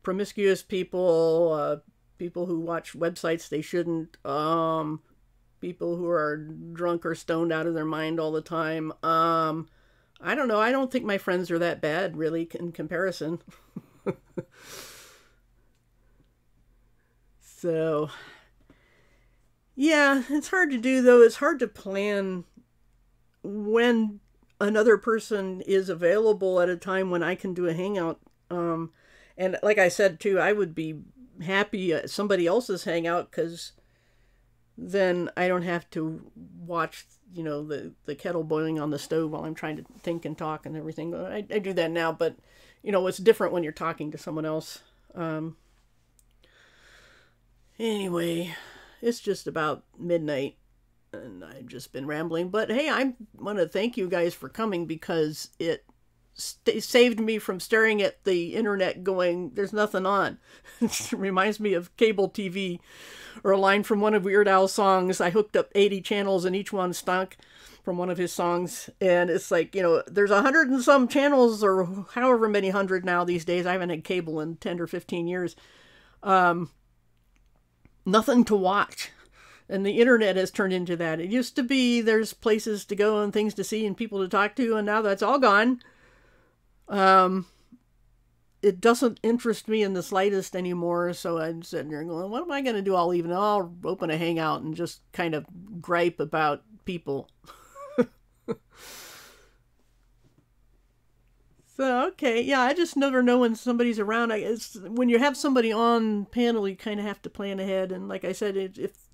promiscuous people, people who watch websites they shouldn't, people who are drunk or stoned out of their mind all the time. I don't know. I don't think my friends are that bad, really, in comparison. So, yeah, it's hard to do, though. It's hard to plan when another person is available at a time when I can do a hangout. And like I said, too, I would be happy at somebody else's hangout, because then I don't have to watch, the kettle boiling on the stove while I'm trying to think and talk and everything. I do that now, but, it's different when you're talking to someone else. Anyway, it's just about midnight, and I've just been rambling. But hey, I want to thank you guys for coming, because it saved me from staring at the internet going, there's nothing on. It reminds me of cable TV, or a line from one of Weird Al's songs. I hooked up 80 channels and each one stunk, from one of his songs. And it's like, there's 100 and some channels, or however many hundred now these days. I haven't had cable in 10 or 15 years. Nothing to watch. And the internet has turned into that. It used to be there's places to go and things to see and people to talk to, and now that's all gone. Um, it doesn't interest me in the slightest anymore. So I'm sitting there going, what am I going to do all evening? I'll open a hangout and just kind of gripe about people. So, okay, yeah, I just never know when somebody's around. When you have somebody on panel, you kind of have to plan ahead. And like I said, if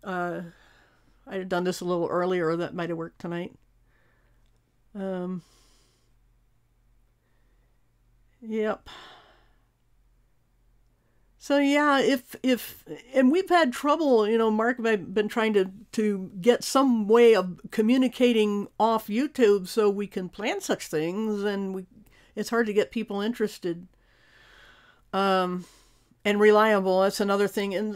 uh, I had done this a little earlier, that might have worked tonight. Um, yep. So yeah, if and we've had trouble, Mark and I've been trying to get some way of communicating off YouTube so we can plan such things, and it's hard to get people interested. Um, and reliable. That's another thing. And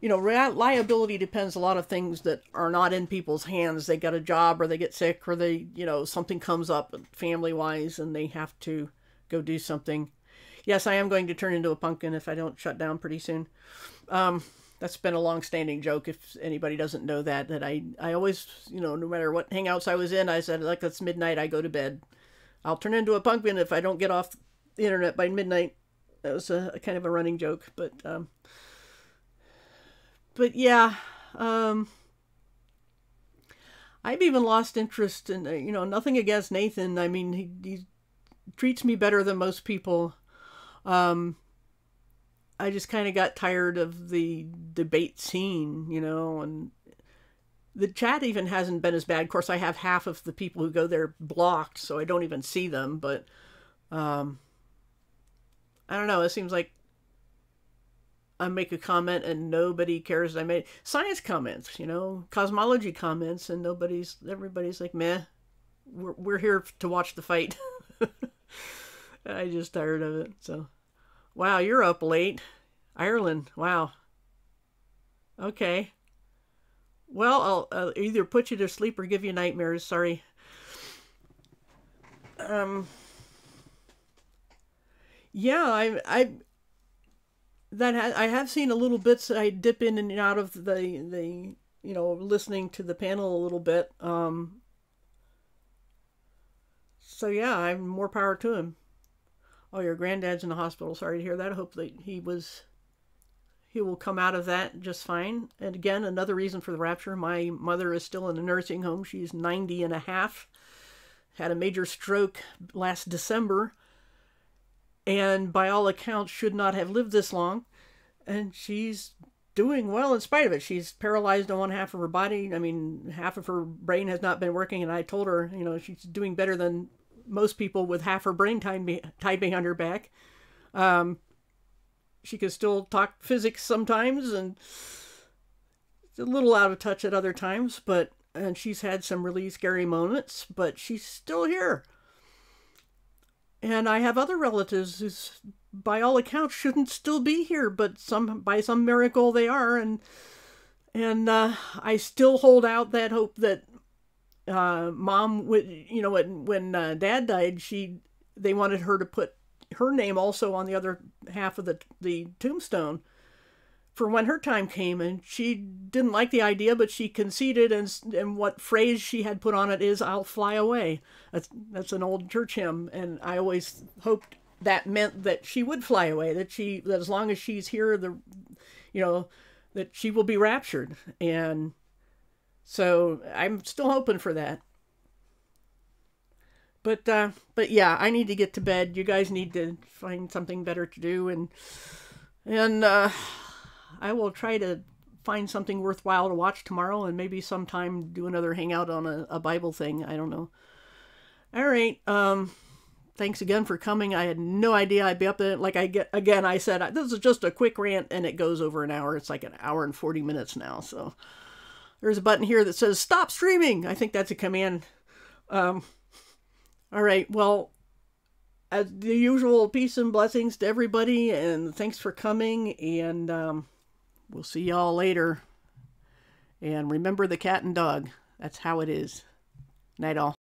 reliability depends a lot of things that are not in people's hands. They get a job, or they get sick, or something comes up family wise, and they have to go do something. Yes, I am going to turn into a pumpkin if I don't shut down pretty soon. That's been a long-standing joke. If anybody doesn't know that I always, no matter what hangouts I was in, I said, like, it's midnight, I go to bed. I'll turn into a pumpkin if I don't get off the internet by midnight. That was a kind of a running joke, but yeah, I've even lost interest in, nothing against Nathan. I mean, he treats me better than most people. I just kind of got tired of the debate scene, and the chat even hasn't been as bad. Of course, I have half of the people who go there blocked, so I don't even see them, but I don't know. It seems like I make a comment and nobody cares I made science comments, cosmology comments, and everybody's like, meh, we're here to watch the fight. I just tired of it. So, wow, you're up late. Ireland, wow. Okay. Well, I'll either put you to sleep or give you nightmares. Sorry. Um. Yeah, I have seen a little bits. I dip in and out of the listening to the panel a little bit. So yeah, I'm more power to him. Oh, your granddad's in the hospital. Sorry to hear that. I hope that he will come out of that just fine. And again, another reason for the rapture. My mother is still in a nursing home. She's 90 and a half. Had a major stroke last December. And by all accounts should not have lived this long. And she's doing well in spite of it. She's paralyzed on one half of her body. I mean, half of her brain has not been working. And I told her, she's doing better than most people with half her brain tied behind her back. She can still talk physics sometimes, and it's a little out of touch at other times, and she's had some really scary moments, but she's still here. And I have other relatives who, by all accounts, shouldn't still be here, but by some miracle they are, and I still hold out that hope that Mom would, when Dad died, they wanted her to put her name also on the other half of the tombstone for when her time came, and she didn't like the idea, but she conceded, and what phrase she had put on it is, "I'll fly away." That's an old church hymn, and I always hoped that meant that she would fly away, that as long as she's here, that she will be raptured. And so I'm still hoping for that. But yeah, I need to get to bed. You guys need to find something better to do, and I will try to find something worthwhile to watch tomorrow, and maybe sometime do another hangout on a Bible thing. I don't know. All right. Thanks again for coming. I had no idea I'd be up there. Like I said, this is just a quick rant, and it goes over an hour. It's like an hour and 40 minutes now. So there's a button here that says stop streaming. I think that's a command. All right. Well, as the usual, peace and blessings to everybody, and thanks for coming, and we'll see y'all later. And remember the cat and dog. That's how it is. Night all.